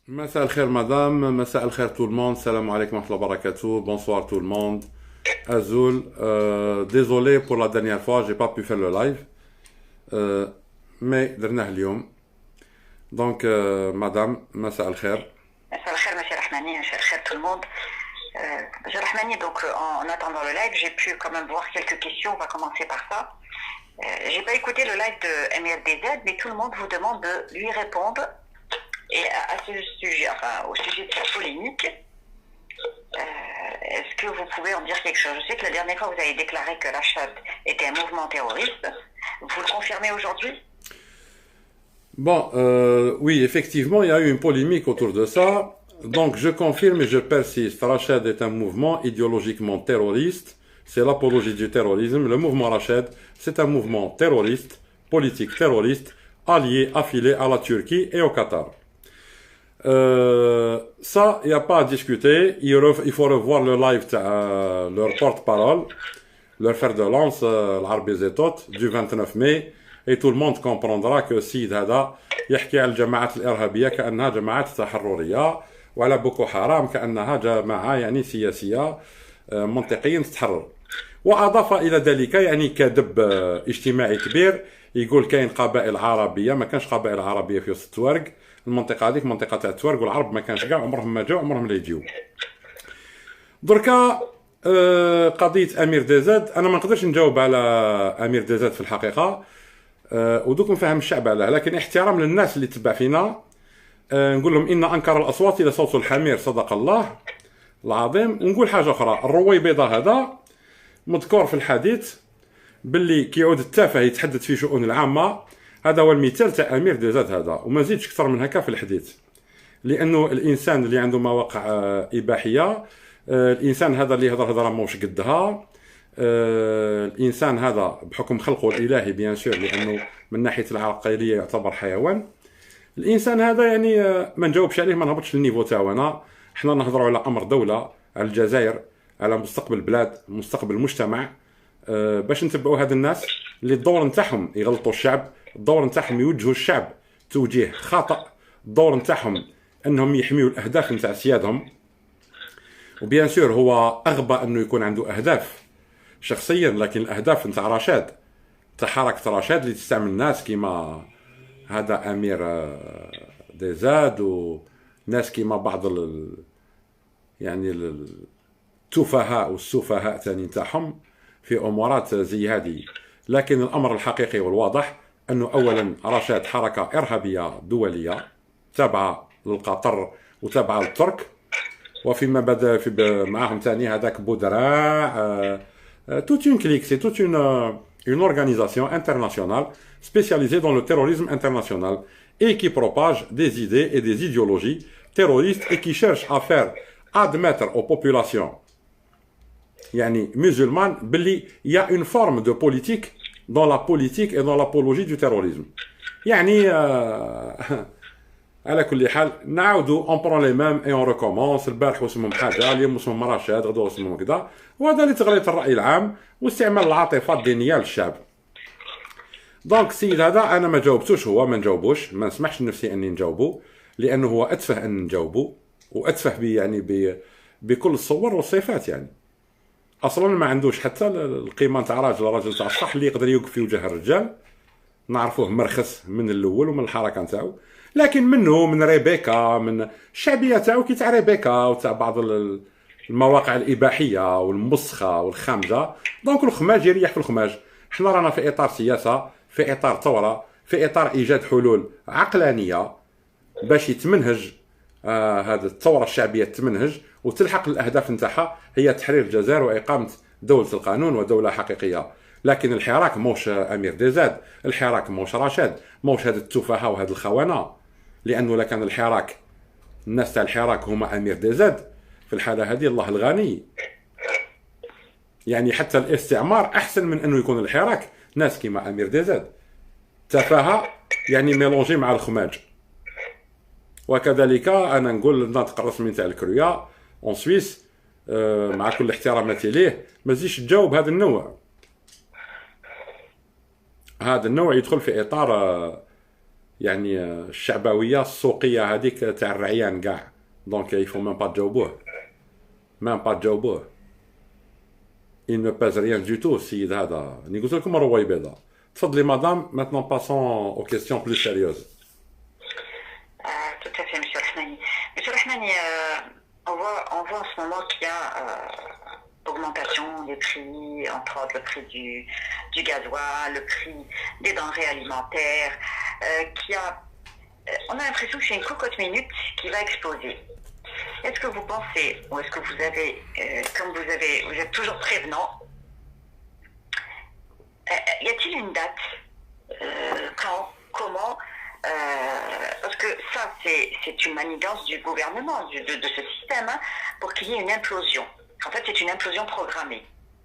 مساء الخير مدام، مساء الخير tout le monde, salam alaikum wa rahmatullahi wa barakatuh, bonsoir tout le monde. Azul, désolé pour la dernière fois, j'ai pas pu faire le live, mais درناه اليوم. Donc, madame, مساء الخير. مساء الخير monsieur Rahmani, مساء الخير tout le monde. Monsieur Rahmani, donc en attendant le live, j'ai pu quand même voir quelques questions, on va commencer par ça. J'ai pas écouté le live de MRDZ, mais tout le monde vous demande de lui répondre. Et à ce sujet, enfin au sujet de cette polémique, est-ce que vous pouvez en dire quelque chose? Je sais que la dernière fois vous avez déclaré que l'Achad était un mouvement terroriste. Vous le confirmez aujourd'hui? Bon, oui, effectivement, il y a eu une polémique autour de ça. Donc, je confirme et je persiste. Rachad est un mouvement idéologiquement terroriste. C'est l'apologie du terrorisme. Le mouvement Rachad, c'est un mouvement terroriste, politique terroriste, allié, affilié à la Turquie et au Qatar. Ça, il n'y a pas à discuter. Il faut revoir le live de leur porte-parole, leur fer de lance, l'Arbi Zetot, du 29 mai. Et tout le monde comprendra que السيد هذا يحكي على الجماعات الإرهابية كأنها جماعات تحررية، وعلى بوكو حرام كأنها جماعة يعني سياسية منطقيا تتحرر. وأضاف إلى ذلك يعني كذب اجتماعي كبير، يقول كاين قبائل عربية. ما كانش قبائل عربية في وسط التوارق. المنطقة هذيك منطقة تاع التوارق، والعرب ما كانش كاع، عمرهم ما جاو، عمرهم لا يجيو. دركا قضية أمير ديزاد، أنا ما نقدرش نجاوب على أمير ديزاد في الحقيقة، ودوك نفهم الشعب عليه، لكن احترام للناس اللي تبع فينا. نقول لهم إن أنكر الأصوات إلى صوت الحمير، صدق الله العظيم. ونقول حاجة أخرى، الرويبضة هذا مذكور في الحديث باللي كيعود التافه يتحدث في شؤون العامة. هذا هو المثال تاع أمير ديزاد هذا، وما زيدش أكثر من هكا في الحديث. لأنه الإنسان اللي عنده مواقع إباحية، الإنسان هذا اللي يهضر هضرة موش قدها، الإنسان هذا بحكم خلقه الإلهي بيان سور، لأنه من ناحية العقلية يعتبر حيوان. الإنسان هذا يعني ما نجاوبش عليه، ما نهبطش للنيفو تاعنا. حنا نهضروا على أمر دولة، على الجزائر، على مستقبل البلاد، مستقبل المجتمع، باش نتبعوا هاد الناس اللي الدور نتاعهم يغلطوا الشعب، الدور نتاعهم يوجهوا الشعب توجيه خاطئ، الدور نتاعهم انهم يحميوا الاهداف نتاع سيادهم. وبيان سور هو اغبى انه يكون عنده اهداف شخصيا، لكن الاهداف نتاع رشاد، نتاع حركه رشاد اللي تستعمل الناس كيما هذا امير ديزاد، وناس كيما بعض يعني التفهاء والسفهاء ثاني نتاعهم في امورات زي هذه. لكن الامر الحقيقي والواضح انه اولا رشاد حركه ارهابيه دوليه تابعه للقطر وتابعه للترك، وفيما بدا في معاهم ثاني هذاك بودراع. toute une clique, c'est toute une organisation internationale spécialisée dans le terrorisme international et qui propage des idées et des idéologies terroristes et qui cherche à faire admettre aux populations يعني musulmanes باللي il y a une forme de politique dans la politique et dans l'apologie du terrorisme. يعني على كل حال نعاودوا اون برون لي ميم اي اون ريكومونس. البارح واسمهم حاجه، اليوم اسمهم رشاد، غدوه اسمهم كذا، وهذا لتغليط الراي العام واستعمال العاطفه الدينيه للشعب. دونك السيد هذا انا ما جاوبتوش، هو ما نجاوبوش، ما نسمحش لنفسي اني نجاوبه، لانه هو اتفه ان نجاوبه، واتفه يعني بكل الصور والصفات. يعني اصلا ما عندوش حتى القيمه نتاع راجل تاع الصح اللي يقدر يوقف في وجه الرجال. نعرفوه مرخص من الاول ومن الحركه نتاعو، لكن منه من ريبيكا، من الشعبيه تاعو كي تاع ريبيكا وتاع بعض المواقع الاباحيه والمسخه والخامجه. دونك الخماج يريح في الخماج. احنا رانا في اطار سياسه، في اطار ثوره، في اطار ايجاد حلول عقلانيه باش يتمنهج هذه الثوره الشعبيه، تمنهج وتلحق الاهداف نتاعها، هي تحرير الجزائر واقامه دوله القانون ودوله حقيقيه. لكن الحراك موش امير ديزاد، الحراك موش رشاد، موش هاد التفاهه وهاد الخونه. لانه لكان الحراك، الناس تاع الحراك هما امير ديزاد، في الحاله هذه الله الغني. يعني حتى الاستعمار احسن من انه يكون الحراك ناس كيما امير ديزاد. تفاهه يعني ميلونجي مع الخماج. وكذلك انا نقول الناطق الرسمي تاع الكرويا اون سويس، مع كل احتراماتي ليه، ما تزيدش تجاوب هذا النوع. هذا النوع يدخل في اطار يعني الشعبويه السوقيه هذيك تاع الرعيان كاع. دونك يفو ميم با تجاوبوه، ميم با تجاوبوه. il ne pèse rien du tout السيد هذا. راني قلت لكم روي بيضاء. تفضلي مدام. maintenant passons aux questions plus sérieuses. Tout à fait, Monsieur Rahmani. Monsieur Rahmani, on voit en ce moment qu'il y a augmentation des prix, entre autres le prix du gasoil, le prix des denrées alimentaires, on a l'impression que c'est une cocotte minute qui va exploser. Est-ce que vous pensez, ou est-ce que vous avez, comme vous êtes toujours prévenant, y a-t-il une date, quand, comment, parce que ça c'est une manigance du gouvernement, de ce système, hein, pour qu'il y ait une implosion. En fait, c'est une implosion programmée.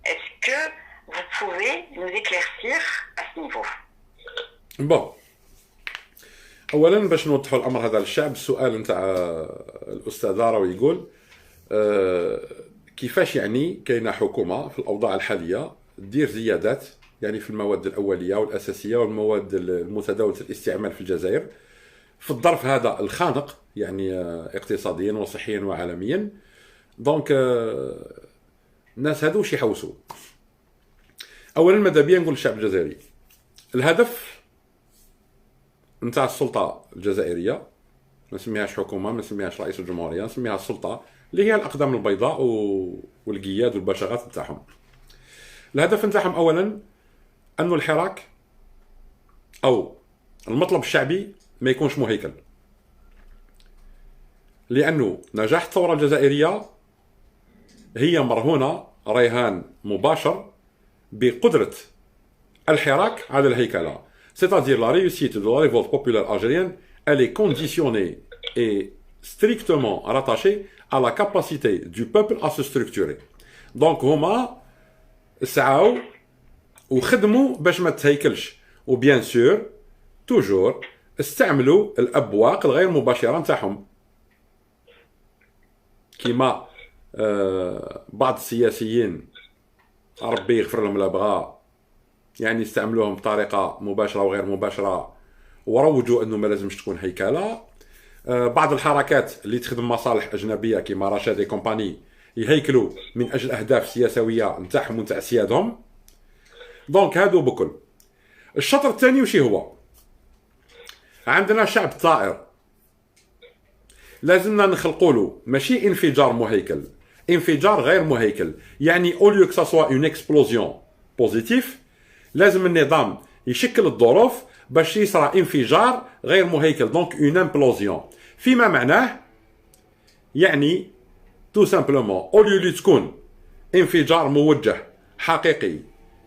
Est-ce que vous pouvez nous éclaircir à ce niveau? Bon. اولا باش نوضحوا الامر هذا للشعب، السؤال نتاع الاستاذ راهو يقول كيفاش يعني كاينه حكومه في الاوضاع الحاليه دير زيادات يعني في المواد الاوليه والاساسيه والمواد المتداوله الاستعمال في الجزائر في الظرف هذا الخانق يعني اقتصاديا وصحيا وعالميا. دونك الناس هذو واش يحوسوا؟ اولا ماذا بيا نقول للشعب الجزائري الهدف نتاع السلطه الجزائريه، ما نسميهاش حكومه، ما نسميهاش رئيس الجمهوريه، نسميها السلطه اللي هي الاقدام البيضاء والقياد والبشغات نتاعهم. الهدف نتاعهم اولا انه الحراك او المطلب الشعبي ما يكونش مهيكل، لانه نجاح الثوره الجزائريه هي مرهونه رهان مباشر بقدره الحراك على الهيكله. C'est-à-dire la réussite de la révolte populaire algérienne, elle est conditionnée et strictement rattachée à la capacité du peuple à se structurer. Donc هما سعاو وخدموا باش ما تهيكلش، وبيان سور توجور استعملوا الابواق الغير مباشره نتاعهم كيما بعض السياسيين ربي يغفر لهم لا بغا يعني استعملوهم بطريقه مباشره وغير مباشره وروجوا انه ما لازمش تكون هيكله. بعض الحركات اللي تخدم مصالح اجنبيه كيما رشاد اي كومباني يهيكلوا من اجل اهداف سياسويه نتاعهم ونتاع سيادهم. دونك هادو بكل. الشطر الثاني وشي هو؟ عندنا شعب ثائر لازمنا نخلقوا له ماشي انفجار مهيكل، انفجار غير مهيكل. يعني او ليو كو سوا اون اكسبلوزيون بوزيتيف، لازم النظام يشكل الظروف باش يصرى انفجار غير مهيكل، دونك اون امبلوزيون. فيما معناه يعني تو سامبلومون او ليو تكون انفجار موجه حقيقي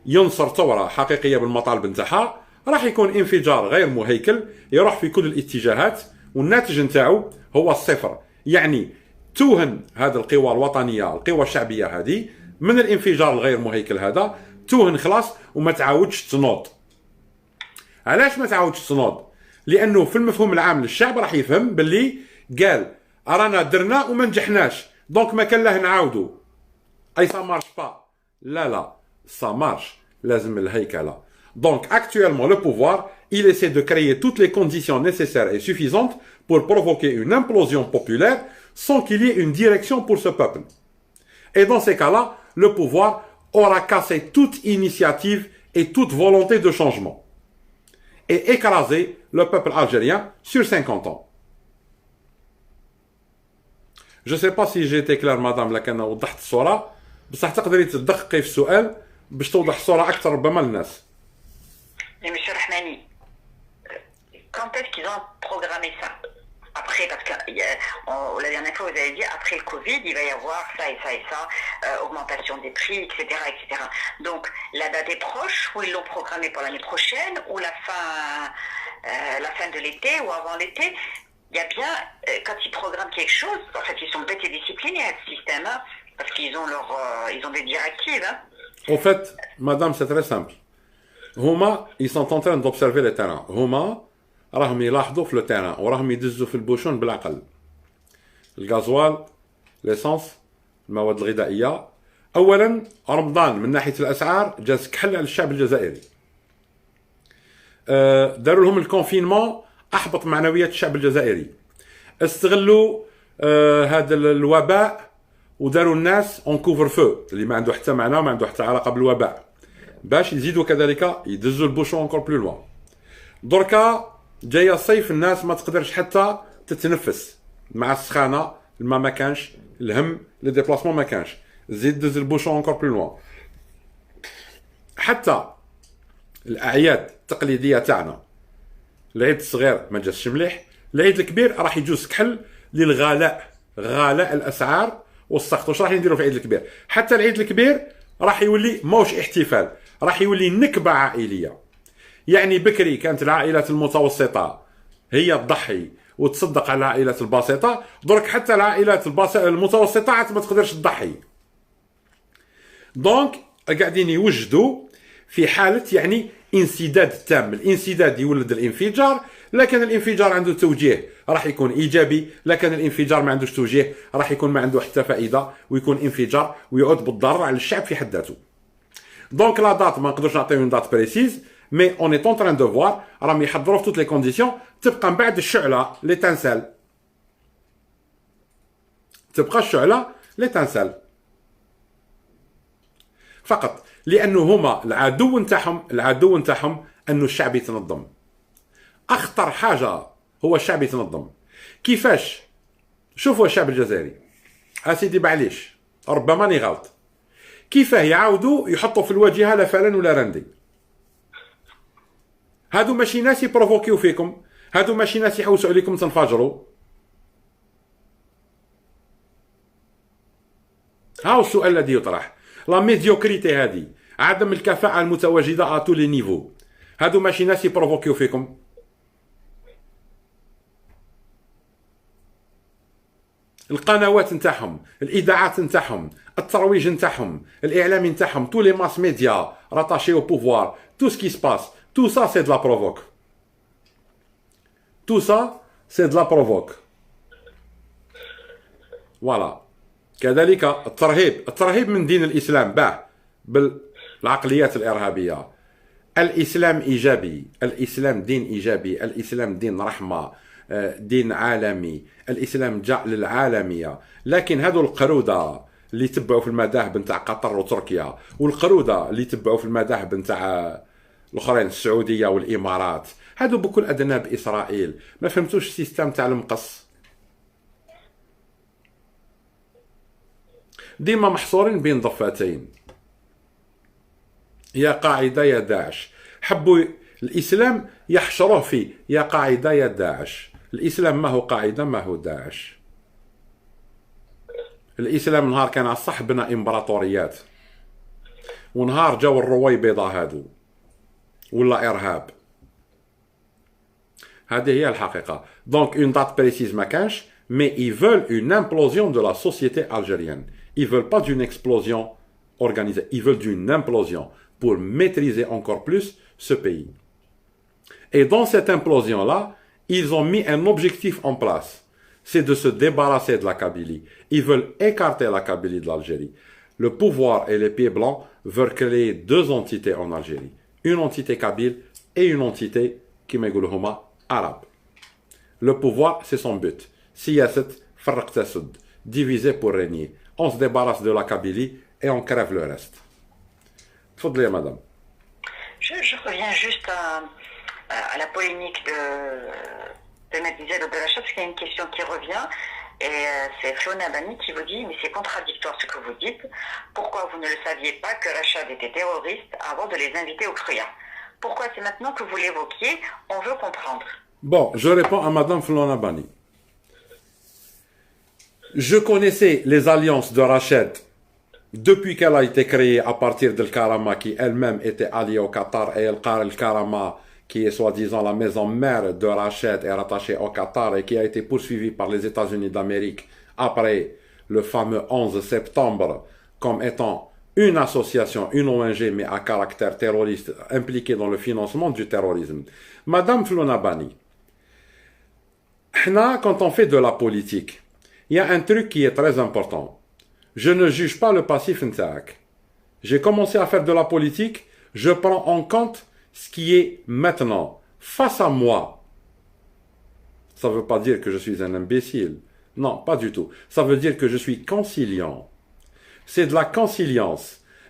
ينصر ثوره حقيقيه بالمطالب نتاعها، راح يكون انفجار غير مهيكل يروح في كل الاتجاهات والناتج نتاعو هو الصفر. يعني توهن هذه القوى الوطنيه القوى الشعبيه هذه من الانفجار الغير مهيكل هذا، توهن خلاص وما تعاودش تنوض. علاش ما تعاودش تنوض؟ لانه في المفهوم العام للشعب راح يفهم باللي قال رانا درنا وما نجحناش، دونك ما كان له نعاودو. اي سا مارش با، لا سا مارش، لازم الهيكله. Donc actuellement le pouvoir, il essaie de créer toutes les conditions nécessaires et suffisantes pour provoquer une implosion populaire sans qu'il y ait une direction pour ce peuple. Et dans ces cas-là, le pouvoir aura cassé toute initiative et toute volonté de changement et écrasé le peuple algérien sur 50 ans. Je ne sais pas si j'ai été clair madame لكن وضحت الصورة، بصح تقدري تدققي في السؤال باش توضح الصورة أكثر ربما للناس. Mais Monsieur Rahmani, quand est-ce qu'ils ont programmé ça? Après, parce que la dernière fois vous avez dit après le Covid, il va y avoir ça et ça et ça, augmentation des prix, etc., etc. Donc la date est proche, ou ils l'ont programmé pour l'année prochaine, ou la fin de l'été, ou avant l'été. Il y a bien, quand ils programment quelque chose, en fait ils sont bêtes et disciplinés à ce système, hein, parce qu'ils ont ils ont des directives. Hein. En fait, madame, c'est très simple. هما ils sont en train d'observer le terrain. هما راهم يلاحظوا في le terrain وراهم يدزوا في البوشون بالعقل. الغازوال، ليسانس، المواد الغذائيه. اولا رمضان من ناحيه الاسعار جاز كحل على الشعب الجزائري. داروا لهم الكونفينمون احبط معنويات الشعب الجزائري. استغلوا هذا الوباء وداروا الناس اون كوفر فو اللي ما عنده حتى معنى وما عنده حتى علاقه بالوباء، باش يزيدوا كذلك يدزوا البوشون انكور بلو لوان. دركا جايه الصيف، الناس ما تقدرش حتى تتنفس مع السخانه، الماء ما كانش، الهم لي ديبلاسمون ما كانش، زيد دز البوشون انكور بلو لوان. حتى الاعياد التقليديه تاعنا، العيد الصغير ما جاش مليح، العيد الكبير راح يجوز كحل للغلاء، غلاء الاسعار والسخط. واش راح نديروا في العيد الكبير؟ حتى العيد الكبير راح يولي موش احتفال، راح يولي نكبه عائليه. يعني بكري كانت العائلات المتوسطه هي تضحي وتصدق على العائلات البسيطه، درك حتى العائلات المتوسطه عاد ما تقدرش تضحي. دونك قاعدين يوجدوا في حاله يعني انسداد تام. الانسداد يولد الانفجار، لكن الانفجار عنده توجيه راح يكون ايجابي، لكن الانفجار ما عندوش توجيه راح يكون ما عنده حتى فائده، ويكون انفجار ويعود بالضرر على الشعب في حد ذاته. دونك لا دات ما نقدرش نعطيو اون دات بريسيز، مي اون اي طون تران دو فوار راهم يحضروا في توت لي كونديسيون. تبقى من بعد الشعله ليتانسال، تبقى الشعله ليتانسال فقط، لانه هما العدو نتاعهم انه الشعب يتنظم. اخطر حاجه هو الشعب يتنظم. كيفاش؟ شوفوا الشعب الجزائري اسيدي معليش ربما راني غلط، كيفاه يعاودوا يحطوا في الواجهه لا فلان ولا رندي. هادو ماشي ناس يبروفوكيو فيكم، هادو ماشي ناس يحوسوا عليكم تنفجروا. هاو السؤال الذي يطرح، لا ميديوكريتي هذه، عدم الكفاءة المتواجدة ا تو لي نيفو. هادو ماشي ناس يبروفوكيو فيكم. القنوات نتاعهم، الاذاعات نتاعهم، الترويج نتاعهم، الاعلام نتاعهم، تو لي ماس ميديا راتاشي او بوفوار، تو سكي سباس، تو سا سي دو لا بروفوك. تو سا سي دو لا بروفوك. فوالا. كذلك الترهيب من دين الاسلام باه بالعقليات الارهابيه. الاسلام ايجابي، الاسلام دين ايجابي، الاسلام دين رحمه، دين عالمي، الاسلام جاء للعالميه. لكن هذو القروده اللي تبعوا في المذاهب نتاع قطر وتركيا، والقروده اللي تبعوا في المذاهب نتاع الاخرين السعوديه والامارات، هادو بكل ادنى باسرائيل، ما فهمتوش السيستم تاع المقص. ديما محصورين بين ضفتين، يا قاعده يا داعش. حبوا الاسلام يحشروه فيه يا قاعده يا داعش. الاسلام ما هو قاعده ما هو داعش. الاسلام نهار كان على الصح بنى امبراطوريات، ونهار جاو الرويبضه هادو ولا ارهاب. هذه هي الحقيقه. دونك اون دات بريسيز ما كانش، مي ils veulent une implosion de la société algérienne. Ils veulent pas d'une explosion organisée, ils veulent d'une implosion pour maîtriser encore plus ce pays. Et dans cette implosion-là, ils ont mis un objectif en place, c'est de se débarrasser de la Kabylie. Ils veulent écarter la Kabylie de l'Algérie. Le pouvoir et les pieds blancs veulent créer deux entités en Algérie. Une entité kabyle et une entité qui m'égoulohoma arabe. Le pouvoir, c'est son but. Siyasat, farq tasud, diviser pour régner. On se débarrasse de la Kabylie et on crève le reste. Tfadli, madame. Je reviens juste à la polémique de Medized ou de Rachad, parce qu'il y a une question qui revient, et c'est Fiona Bani qui vous dit, mais c'est contradictoire ce que vous dites, pourquoi vous ne le saviez pas que Rachad était terroriste avant de les inviter au CRUA? Pourquoi c'est maintenant que vous l'évoquiez? On veut comprendre. Bon, je réponds à madame Fiona Bani. Je connaissais les alliances de Rachad depuis qu'elle a été créée à partir de Karama, qui elle-même était alliée au Qatar, et le Karama, qui est soi-disant la maison mère de Rachad, est rattachée au Qatar et qui a été poursuivie par les États-Unis d'Amérique après le fameux 11 septembre comme étant une association, une ONG, mais à caractère terroriste, impliquée dans le financement du terrorisme. Madame Fiona Bani, quand on fait de la politique, il y a un truc qui est très important. Je ne juge pas le passif ntaak. J'ai commencé à faire de la politique, je prends en compte ce qui est maintenant face à moi. Ça ne veut pas dire que je suis un imbécile. Non, pas du tout. Ça veut dire que je suis conciliant. C'est de la conciliance.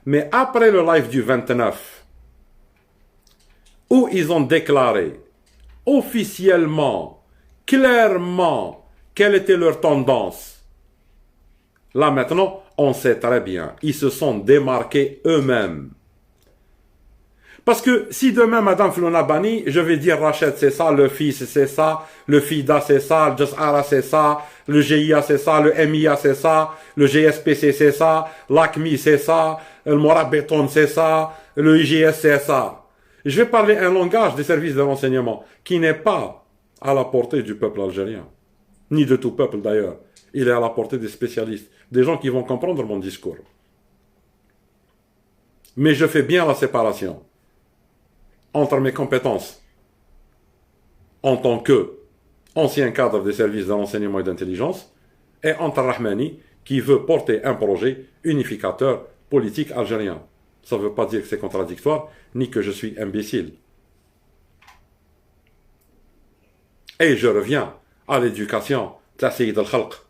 Mais après le live du 29, où ils ont déclaré officiellement, clairement, quelle était leur tendance, là maintenant, on sait très bien. Ils se sont démarqués eux-mêmes. Parce que si demain, Madame Flounabani, je vais dire Rachid c'est ça, le fils c'est ça, le FIDA c'est ça, le JSARA c'est ça, le GIA c'est ça, le MIA c'est ça, le GSPC c'est ça, l'ACMI c'est ça, le Morabéton c'est ça, le IGS c'est ça. Je vais parler un langage des services de renseignement qui n'est pas à la portée du peuple algérien, ni de tout peuple d'ailleurs. Il est à la portée des spécialistes, des gens qui vont comprendre mon discours. Mais je fais bien la séparation entre mes compétences en tant qu'ancien cadre des services de renseignement et d'intelligence et entre Rahmani qui veut porter un projet unificateur politique algérien. Ça ne veut pas dire que c'est contradictoire, ni que je suis imbécile. Et je reviens à l'éducation تاع سيد الخلق.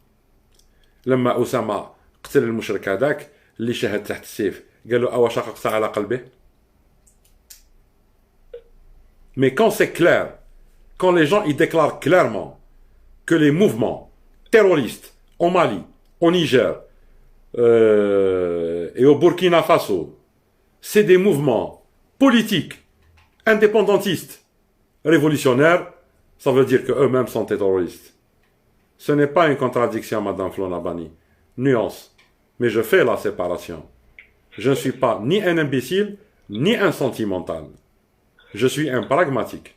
لما أسامة قتل المشرك هذاك اللي شهد تحت السيف قال له أوا شققت على قلبه. Mais quand c'est clair, quand les gens ils déclarent clairement que les mouvements terroristes au Mali, au Niger et au Burkina Faso, c'est des mouvements politiques, indépendantistes, révolutionnaires, ça veut dire qu'eux-mêmes sont terroristes. Ce n'est pas une contradiction, Madame Flounabani. Nuance. Mais je fais la séparation. Je ne suis pas ni un imbécile, ni un sentimental. Je suis un pragmatique.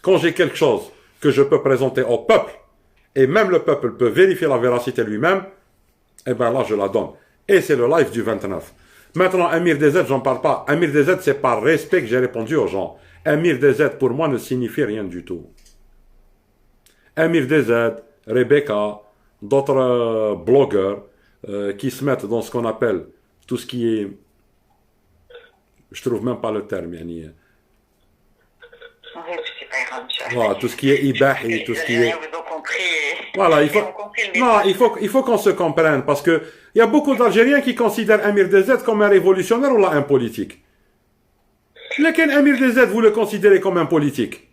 Quand j'ai quelque chose que je peux présenter au peuple, et même le peuple peut vérifier la véracité lui-même, eh bien là, je la donne. Et c'est le live du 29. Maintenant, Amir DZ, j'en parle pas. Amir DZ, c'est par respect que j'ai répondu aux gens. Amir DZ, pour moi, ne signifie rien du tout. Amir DZ, Rebecca, d'autres blogueurs qui se mettent dans ce qu'on appelle tout ce qui est... Je trouve même pas le terme, yani. Voilà, tout ce qui est ibahi, tout ce qui est... Voilà, il faut qu'on se comprenne parce que il y a beaucoup d'Algériens qui considèrent Amir DZ comme un révolutionnaire ou là un politique. Lequel Amir DZ vous le considérez comme un politique?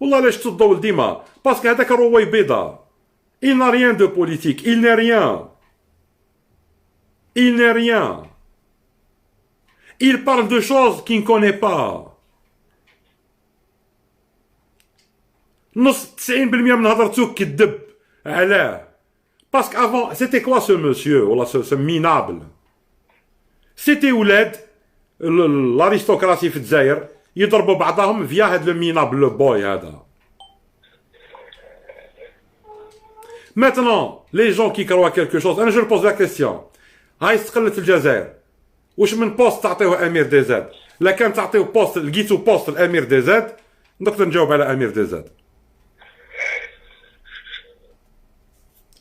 Wallah ليش تصدوا لديما parce que هذاك الروي بيضا. Il n'a rien de politique, il n'est rien. Il n'est rien. Il parle de choses qu'il ne connaît pas. نص 90% من هضرتو كذب. علاه؟ Parce qu'avant, c'était quoi ce monsieur, ou là, ce minable? C'était ولاد l'aristocratie في الجزائر يضربوا بعضهم via هذا le minable, le boy هذا. Maintenant, les gens qui croient quelque chose, انا je leur pose la question. هاي استقلت الجزائر. واش من بوست تعطيوه امير دي زاد؟ لا كان تعطيو بوست لقيتو بوست الامير دي زاد نقدر نجاوب على امير دي زاد.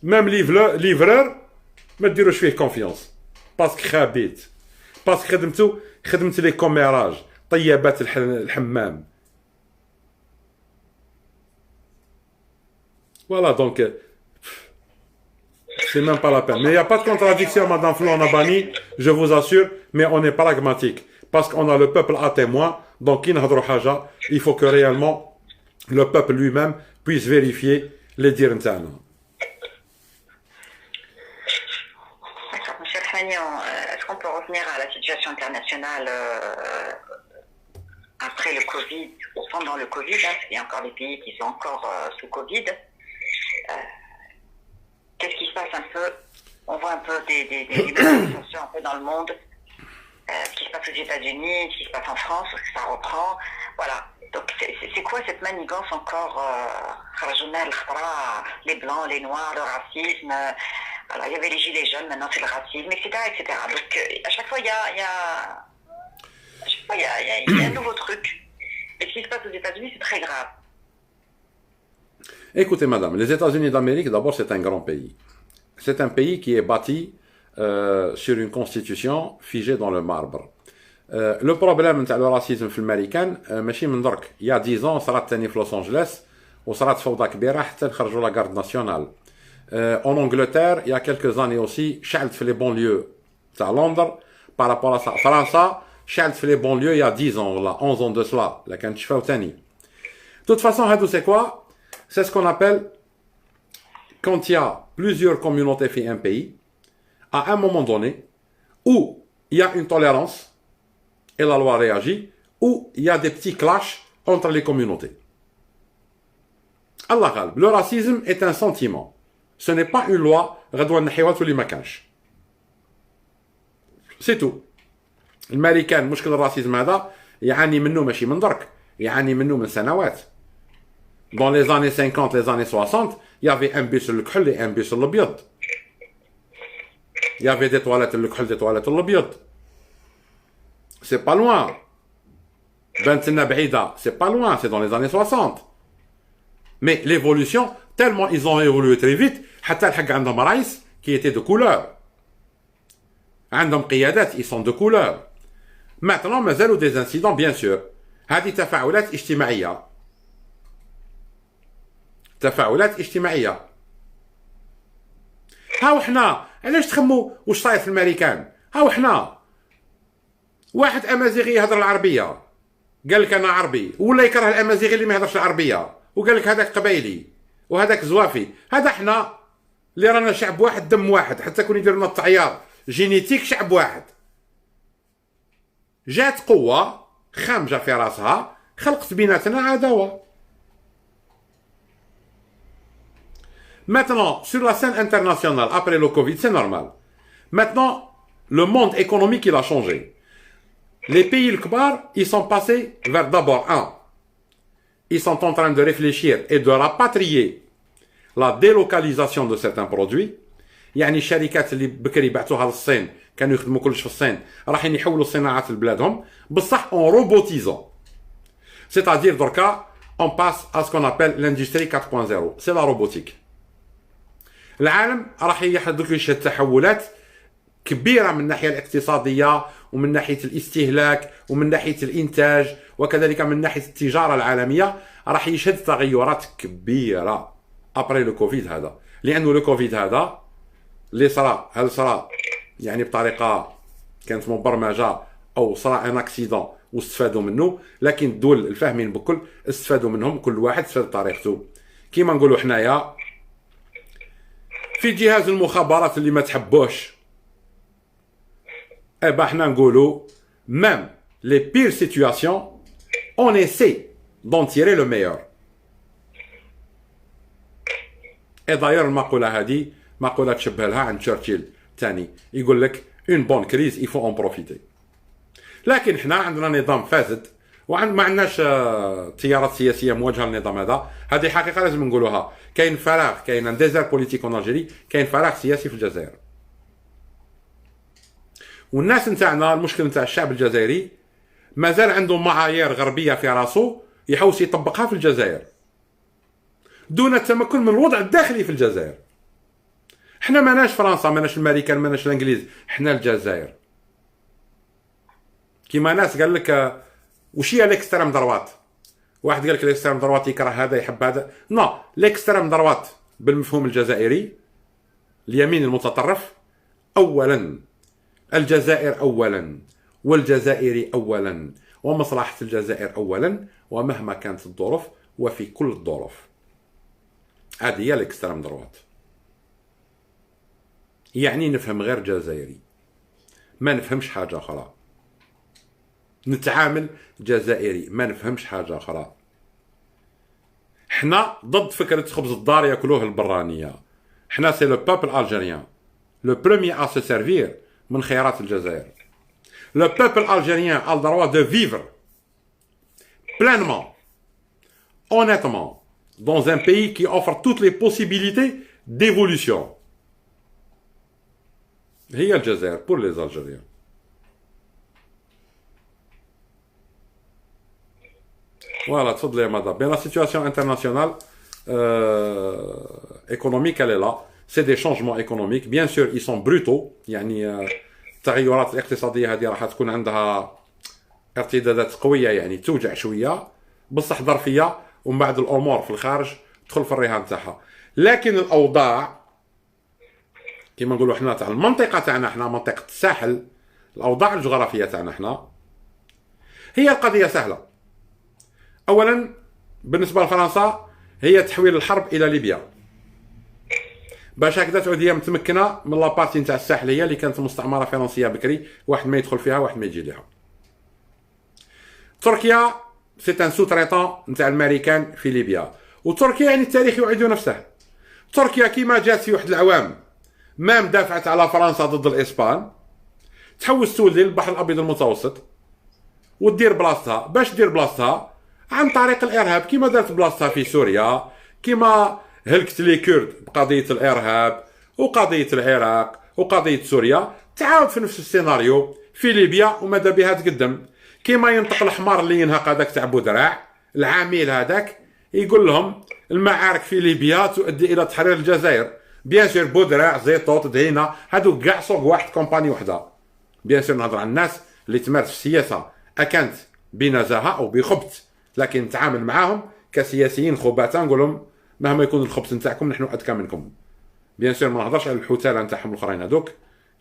ميم ليفرور ما ديروش فيه كونفيونس باسكو خابيت باسكو خدمت لي كوميراج طيبات الحمام. Voilà donc c'est même pas la peine. Mais il n'y a pas de contradiction, Madame Flounabani, je vous assure, mais on est pragmatique. Parce qu'on a le peuple à témoin, donc il faut que réellement le peuple lui-même puisse vérifier les dires internes. D'accord, M. Fagnon, est-ce qu'on peut revenir à la situation internationale après le Covid, ou pendant le Covid, hein, il y a encore des pays qui sont encore sous Covid. Qu'est-ce qui se passe un peu? On voit un peu des manifestations un peu dans le monde, ce qui se passe aux États-Unis, ce qui se passe en France, ça reprend. Voilà. Donc c'est quoi cette manigance encore les blancs, les noirs, le racisme. Alors il y avait les gilets jaunes, maintenant c'est le racisme, etc., etc. Donc à chaque fois il y a un nouveau truc. Et ce qui se passe aux États-Unis, c'est très grave. Écoutez, madame, les États-Unis d'Amérique, d'abord, c'est un grand pays. C'est un pays qui est bâti sur une constitution figée dans le marbre. لو بروبليم نتاع لو راسيزم في الامريكان ماشي من درك، يا 10 صرات ثاني في لوس انجلوس وصرات فوضى كبيره حتى خرجوا لا غارد ناسيونال. اون انجلتير يا كيلكو زاني اوسي شعلت في لي بونليو تاع لندن بارابور ا فرنسا شعلت في لي بونليو يا 10 ولا 11 دو سلا لا كانت شفاو ثاني. توت فاسون هادو سي كوا سي سكون ابل quand il y a plusieurs communautés في un pays à un moment donné où il y a une tolérance et la loi réagit, où il y a des petits clashs entre les communautés. Allah ghalb, le racisme est un sentiment. Ce n'est pas une loi, غدوى نحيوها تولي ما كانش. C'est tout. الامريكان مشكل الراسيزم هذا يعاني منه ماشي من درك، يعاني منه من سنوات. Dans les années 50, les années 60, il y avait un bus الكحل et un bus الابيض. Il y avait des toilettes الكحل, des toilettes الابيض. C'est pas loin. Bentena Brida, c'est pas loin, c'est dans les années 60. Mais l'évolution, tellement ils ont évolué très vite, حتى الحق عندهم رايس qui étaient de couleur. عندهم قيادات, ils sont de couleur. Maintenant, مازالوا des incidents, bien sûr. هذه تفاعلات اجتماعية. تفاعلات اجتماعية. هاو حنا علاش تخموا واش صاير في الامريكان؟ هاو حنا واحد امازيغي يهضر العربيه قال لك انا عربي، ولا يكره الامازيغي اللي ما يهضرش العربيه وقال لك هذاك قبايلي وهذاك زوافي. هذا حنا اللي رانا شعب واحد دم واحد، حتى كون يديروا لنا التعيار جينيتيك شعب واحد. جات قوه خامجه في راسها خلقت بيناتنا عداوه. Maintenant, sur la scène internationale, après le Covid, c'est normal. Maintenant, le monde économique, il a changé. Les pays الكبار, ils sont passés vers d'abord ils sont en train de réfléchir et de rapatrier la délocalisation de certains produits. يعني الشركات اللي بكري بعتوها للصين كانوا يخدموا كلش في الصين راحين يحولوا الصناعات لبلادهم بصح en robotisant. C'est-à-dire دركا on passe à ce qu'on appelle l'industrie 4.0. C'est la robotique. العالم راح يحدث له تحولات كبيرة من الناحية الاقتصادية ومن ناحية الاستهلاك ومن ناحية الإنتاج وكذلك من ناحية التجارة العالمية. راح يشهد تغيرات كبيرة أبري لو كوفيد هذا، لأنه لو كوفيد هذا اللي صرا هل صرا يعني بطريقة كانت مبرمجة أو صرا ان اكسيدون واستفادوا منه، لكن الدول الفاهمين بكل استفادوا منهم، كل واحد استفاد بطريقته. كيما نقولوا حنايا في جهاز المخابرات اللي ما تحبوش، اي حنا نقولوا même les pires situations on essaie d'en tirer le meilleur. et d'ailleurs المقولة هذه مقولة تشبه لها عن تشرشيل ثاني، يقول لك une bonne crise il faut en profiter. لكن حنا عندنا نظام فاسد ما عندناش تيارات سياسيه مواجهه للنظام هذا. هذه حقيقه لازم نقولوها. كاين فراغ، كاين ان ديزير بوليتيك اون الجيري، كاين فراغ سياسي في الجزائر. والناس نتاعنا المشكل نتاع الشعب الجزائري مازال عندهم معايير غربيه في راسو يحوس يطبقها في الجزائر دون التمكن من الوضع الداخلي في الجزائر. حنا ماناش فرنسا، ماناش الامريكان، ماناش الانجليز، حنا الجزائر. كيما ناس قال لك وش هي الاكستريم دروات؟ واحد قال لك الاكستريم دروات يكره هذا يحب هذا. نو، الاكستريم دروات بالمفهوم الجزائري اليمين المتطرف اولا، الجزائر اولا، والجزائري اولا، ومصلحة الجزائر اولا، ومهما كانت الظروف وفي كل الظروف. هذه هي الاكستريم دروات. يعني نفهم غير جزائري، ما نفهمش حاجة أخرى. نتعامل جزائري، ما نفهمش حاجة أخرى. حنا ضد فكرة خبز الدار ياكلوه البرانية. حنا سي لو بوبل الجيريان لو بروميي ا سو سيرفير من خيرات الجزائر. لو بوبل الجيريان a le droit de vivre pleinement, honnêtement, dans un pays qui offre toutes les possibilités d'évolution. هي الجزائر pour les Algériens. Voilà, تفضلي يا مدام. Bien, la situation internationale économique, elle est là. C'est des changements économiques. Bien sûr, ils sont brutaux. يعني التغيرات الاقتصادية هذه راح تكون عندها ارتدادات قويه يعني توجع شويه بصح ظرفيه، ومن بعد الامور في الخارج تدخل في الرهان تاعها. لكن الاوضاع كما نقولوا حنا تاع المنطقه تاعنا، حنا منطقه الساحل، الاوضاع الجغرافيه تاعنا حنا هي القضيه سهله. اولا بالنسبه لفرنسا هي تحويل الحرب الى ليبيا، باش هكذا تعود هي متمكنه من لابارتي نتاع الساحليه اللي كانت مستعمره فرنسيه بكري، واحد ما يدخل فيها واحد ما يجي ليها. تركيا سي ان سو تريطون نتاع الامريكان في ليبيا، وتركيا يعني التاريخ يعيد نفسه. تركيا كيما جات في واحد العوام ما دافعت على فرنسا ضد الاسبان، تحوس تولي للبحر الابيض المتوسط ودير بلاصتها. باش دير بلاصتها عن طريق الارهاب، كيما دارت بلاصتها في سوريا، كيما هلكت لي كرد بقضيه الارهاب وقضيه العراق وقضيه سوريا، تعاود في نفس السيناريو في ليبيا وماذا بها تقدم. كيما ينطق الحمار اللي ينهق هذاك تاع بودراع العامل هذاك يقول لهم المعارك في ليبيا تؤدي الى تحرير الجزائر. بيان سور بودراع زيطوط دهينه هادو كاع صوق واحد كومباني وحده. بيان سور نهضر على الناس اللي تمارس في السياسه اكانت بنزاهه او بخبث، لكن نتعامل معاهم كسياسيين خبثاء نقول لهم مهما يكون الخبث نتاعكم نحن اذكى منكم. بيان سور ما نهضرش على الحثاله نتاعهم الاخرين هذوك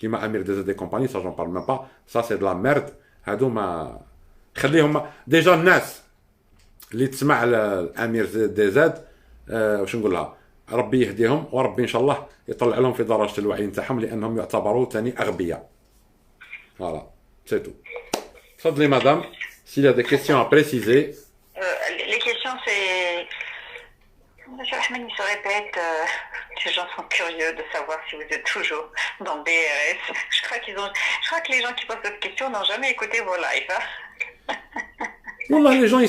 كيما امير دي كومباني، سا جون بارل ميم با، سا سي دو لا ميرد. هادو ما خليهم ديجا الناس اللي تسمع الامير دي زاد واش نقول لها، ربي يهديهم وربي ان شاء الله يطلع لهم في درجه الوعي نتاعهم، لانهم يعتبروا ثاني اغبياء. فوالا سي تو. تفضلي مدام s'il y a des questions à préciser. Les questions c'est Monsieur Rahmani se répète, les gens sont curieux de savoir si vous êtes toujours dans DRS. Je crois que les gens qui posent cette question n'ont jamais écouté vos lives. Hein. Wallah, les gens,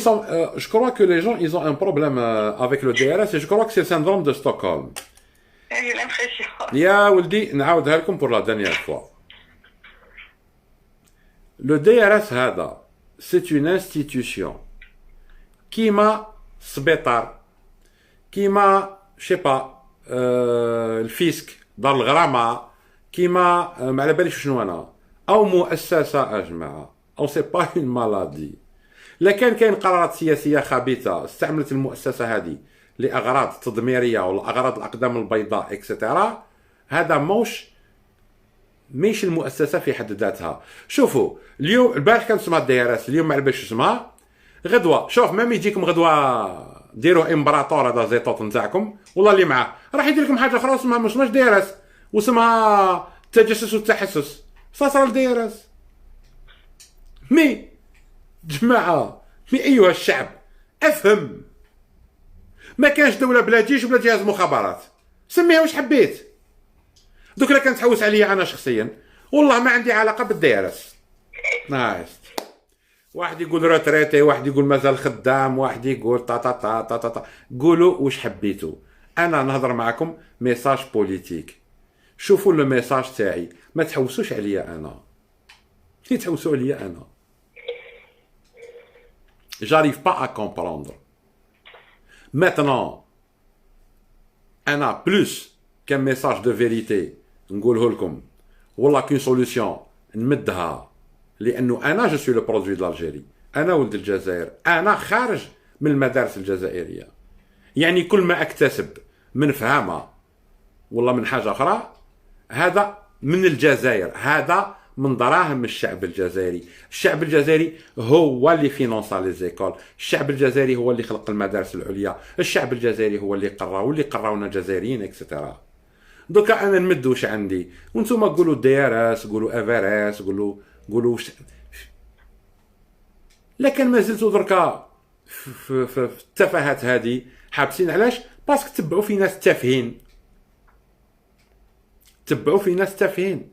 je crois que les gens, ils ont un problème avec le DRS et je crois que c'est le syndrome de Stockholm. J'ai l'impression. يا ولدي نعاودها لكم pour la dernière fois. Le DRS هذا c'est une institution كيما السبيطار، كيما شي با الفيسك دار الغرامه، كيما ما على باليش شنو انا، او مؤسسه اجمعه، او سي با اون مالادي. لكن كاين قرارات سياسيه خبيثه استعملت المؤسسه هذه لاغراض تدميريه ولا اغراض الاقدام البيضاء اكسترا، هذا مش المؤسسه في حد ذاتها. شوفوا اليوم البارح كان اسمها دي ار اس، اليوم ما على باليش اسمها، غدوه شوف مام يجيكم غدوه ديروا امبراطور هذا زيطوط نتاعكم والله اللي معاه راح يدير لكم حاجه اخرى اسمها مش دي ار اس، واسمها التجسس والتحسس. صار دي ار اس مي جماعه، مي ايها الشعب افهم، ما كانش دوله بلا جيش وبلا جهاز مخابرات، سميها واش حبيت. دوك كان تحوس عليا انا شخصيا والله ما عندي علاقه بالدي ار اس. نايس. واحد يقول روتريتي، واحد يقول مازال خدام، واحد يقول تا تا تا تا تا. قولوا واش حبيتوا، انا نهضر معكم ميساج بوليتيك. شوفوا لو ميساج تاعي، ما تحوسوش عليا انا، تحوسوا عليا انا. j'arrive pas à comprendre. Maintenant انا بلوس كان ميساج دو فيريتي نقوله لكم والله كاين سوليوشن نمدها، لانه انا جو سوي لو برودوي دو الجيري، انا ولد الجزائر، انا خارج من المدارس الجزائريه، يعني كل ما اكتسب من فهامه والله من حاجه اخرى هذا من الجزائر، هذا من دراهم الشعب الجزائري. الشعب الجزائري هو اللي فينونسا لي زيكول، الشعب الجزائري هو اللي خلق المدارس العليا، الشعب الجزائري هو اللي قرا واللي قراونا جزائريين اكسترا. دوكا انا نمد واش عندي وانتم قولوا دي ار اس، قولوا افار اس، قولوا واش، لكن ما زلتوا دركا في التفاهات هذه حابسين. علاش؟ باسكو تبعوا في ناس تافهين، تبعوا في ناس تافهين.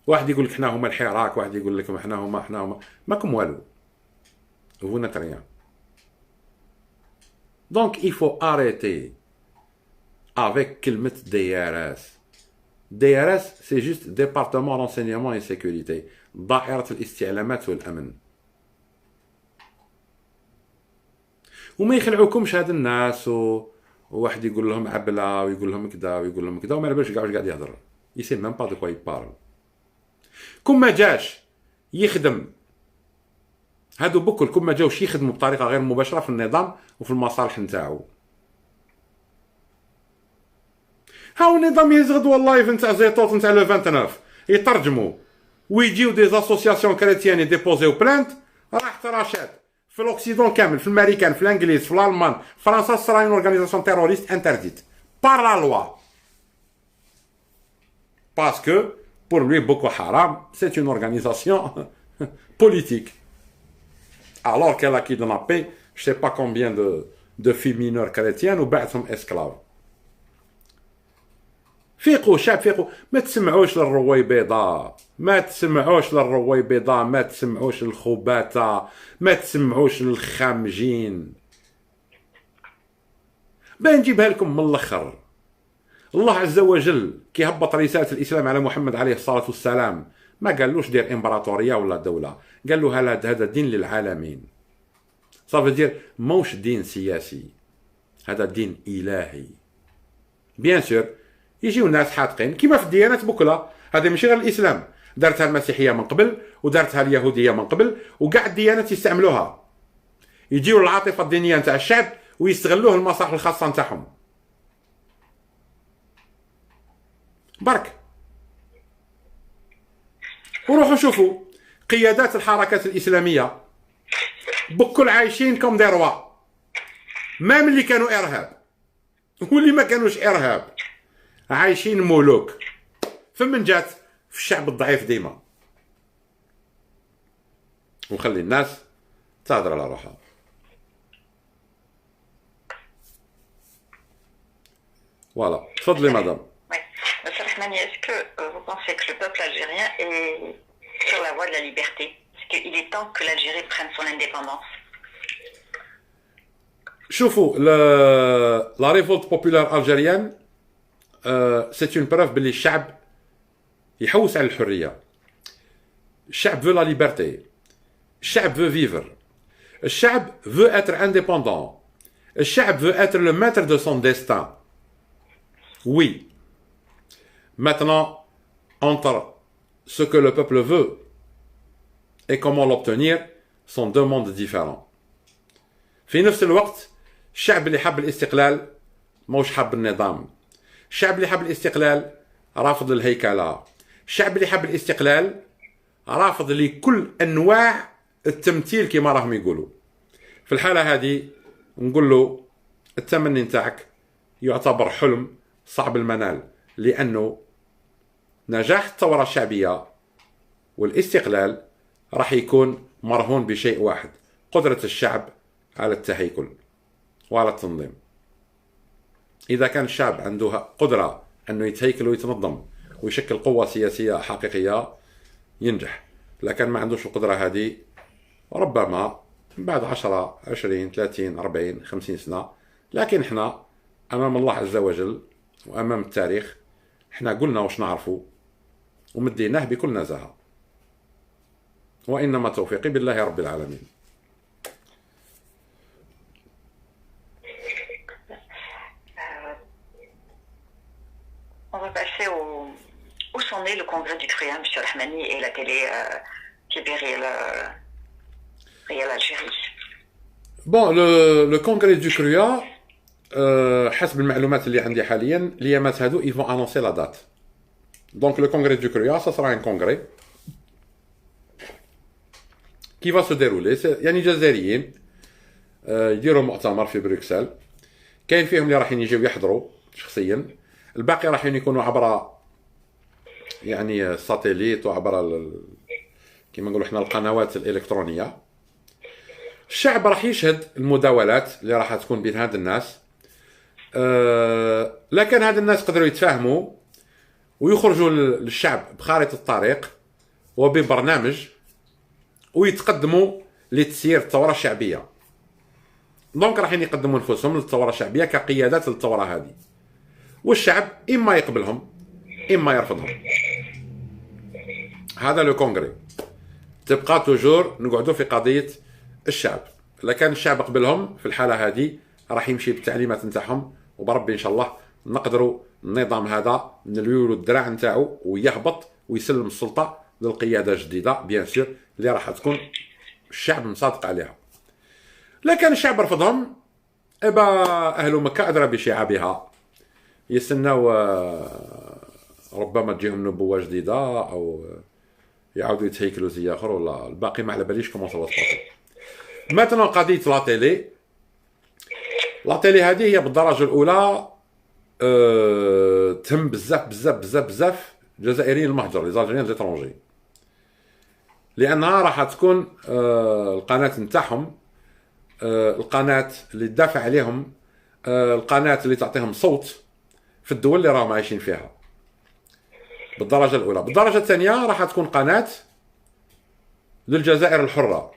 واحد يقول لك حنا هما الحراك، واحد يقول لك حنا هما ماكم والو، vous n'êtes rien. Donc il faut arrêter avec كلمة DRS. DRS c'est juste département renseignement et sécurité، دائرة الاستعلامات والأمن. وما يخلعوكمش هاد الناس وواحد يقول لهم عبلة ويقول لهم كذا ويقول لهم كذا وما على بالش كاع واش قاعد يهضر، يسير ميم با دو كوا يبارل. كون ما جاش يخدم هادو بكل ما جاوش يخدموا بطريقه غير مباشره في النظام وفي المصالح نتاعو. هاو النظام يهز غدوه اللايف نتاع زيطوط نتاع لو 29 يترجموا ويجيو دي زاسوسياسيون كريتيان يديبوزيو بلانت، راح تراشات في الاوكسيدون كامل، في الامريكان، في الانجليز، في الالمان، فرنسا سرا اون اورغانيزاسيون تيروريست انترديت بار لا لوا باسكو بور لوي بوكو حرام سي اون اورغانيزاسيون politique. Alors qu'elle a kidnappé je sais pas combien de filles mineures chrétiennes وبعثهم esclaves. فيقوا شعب فيقوا، ما تسمعوش للرويبيضة، ما تسمعوش للرويبيضة، ما تسمعوش للخباتة، ما تسمعوش للخامجين. بنجيبها لكم من الاخر. الله عز وجل كي هبط رسالة الإسلام على محمد عليه الصلاة والسلام ما قالوش دير إمبراطورية ولا دولة، قال له هذا دين للعالمين. صافي دير موش دين سياسي، هذا دين إلهي. بيان سور يجيو ناس حاطقين كيما في الديانات بكله، هذا ماشي غير الإسلام، دارتها المسيحية من قبل ودارتها اليهودية من قبل وكاع الديانات يستعملوها. يجيو العاطفة الدينية نتاع الشعب ويستغلوه المصالح الخاصة نتاعهم. برك وروحوا شوفوا قيادات الحركات الإسلامية بكل عايشين كوم دي روا، ما من اللي كانوا إرهاب واللي ما كانوش إرهاب، عايشين ملوك. فمن جات في الشعب الضعيف ديما، وخلي الناس تهضر على روحها. فوالا تفضلي مدام. Monsieur Rahmani, est-ce que vous pensez que le peuple algérien est sur la voie de la liberté? Est-ce qu'il est temps que l'Algérie prenne son indépendance? شوفوا لا ريفولت بوبولار الجيريان سي اون بروف بلي الشعب يحوس على الحريه. الشعب فو لا ليبرتي، الشعب فو فيفر، الشعب فو اتر انديبوندون، الشعب فو اتر لو ماتر دو سون ديستان. وي maintenant entre ce que le peuple veut et comment l'obtenir sont deux mondes différents. في نفس الوقت الشعب اللي حب الاستقلال موش حب النظام، الشعب اللي حب الاستقلال رافض الهيكلة، الشعب اللي حب الاستقلال رافض لكل انواع التمثيل كما راهم يقولوا. في الحالة هذه نقول له التمني نتاعك يعتبر حلم صعب المنال، لأنه نجاح الثورة الشعبية والاستقلال راح يكون مرهون بشيء واحد، قدرة الشعب على التهيكل وعلى التنظيم. إذا كان الشعب عنده قدرة أنه يتهيكل ويتنظم ويشكل قوة سياسية حقيقية ينجح، لكن ما عندوش القدرة هذه ربما بعد 10 20 30 40 50 سنة. لكن احنا أمام الله عز وجل وأمام التاريخ احنا قلنا واش نعرفوا ومديناه بكل نزاهة، وإنما توفيقي بالله رب العالمين. On va passer où s'en est le congrès du CRUA, M. Rahmani, et la télé qui est réelle Algérie. Bon, le congrès du CRUA حسب المعلومات اللي عندي حاليا اليامات هادو ils vont annoncer la date. Donc le congrès du CRUA ça sera un congrès qui va se dérouler. يعني جزائريين يديروا مؤتمر في بروكسل، كاين فيهم اللي رايحين يجيو يحضروا شخصيا، الباقي رايحين يكونوا عبر يعني ساتيليت وعبر كما نقولوا احنا القنوات الالكترونيه. الشعب راح يشهد المداولات اللي راح تكون بين هاد الناس، لكن هاد الناس قدروا يتفاهموا ويخرجوا للشعب بخارطة الطريق وببرنامج ويتقدموا لتسيير الثورة الشعبية. دونك راح يقدموا نفسهم للثورة الشعبية كقيادات للثورة هذه، والشعب إما يقبلهم إما يرفضهم. هذا لو كونغري تبقى توجور نقعدوا في قضية الشعب. لكن الشعب قبلهم في الحالة هذه راح يمشي بالتعليمات نتاعهم، وبربي إن شاء الله نقدروا النظام هذا نلويو الدراع نتاعو ويهبط ويسلم السلطة للقيادة الجديدة بيان سور اللي راح تكون الشعب مصادق عليها. لكن الشعب رفضهم، ابا اهل مكه ادرى بشعابها، يستناو ربما تجيهم نبوه جديده او يعاودوا يتهيكلوا زي اخر، ولا الباقي ما على باليش كومون سا سباسي. مثلا قضيه لا تيلي، لا تيلي هذه هي بالدرجه الاولى تهم بزاف بزاف بزاف بزاف الجزائريين المهجر، لي زالجيريان زيترونجي، لانها راح تكون القناه نتاعهم، القناه اللي تدافع عليهم، القناه اللي تعطيهم صوت في الدول اللي راهم عايشين فيها بالدرجه الاولى. بالدرجه الثانيه راح تكون قناه للجزائر الحره،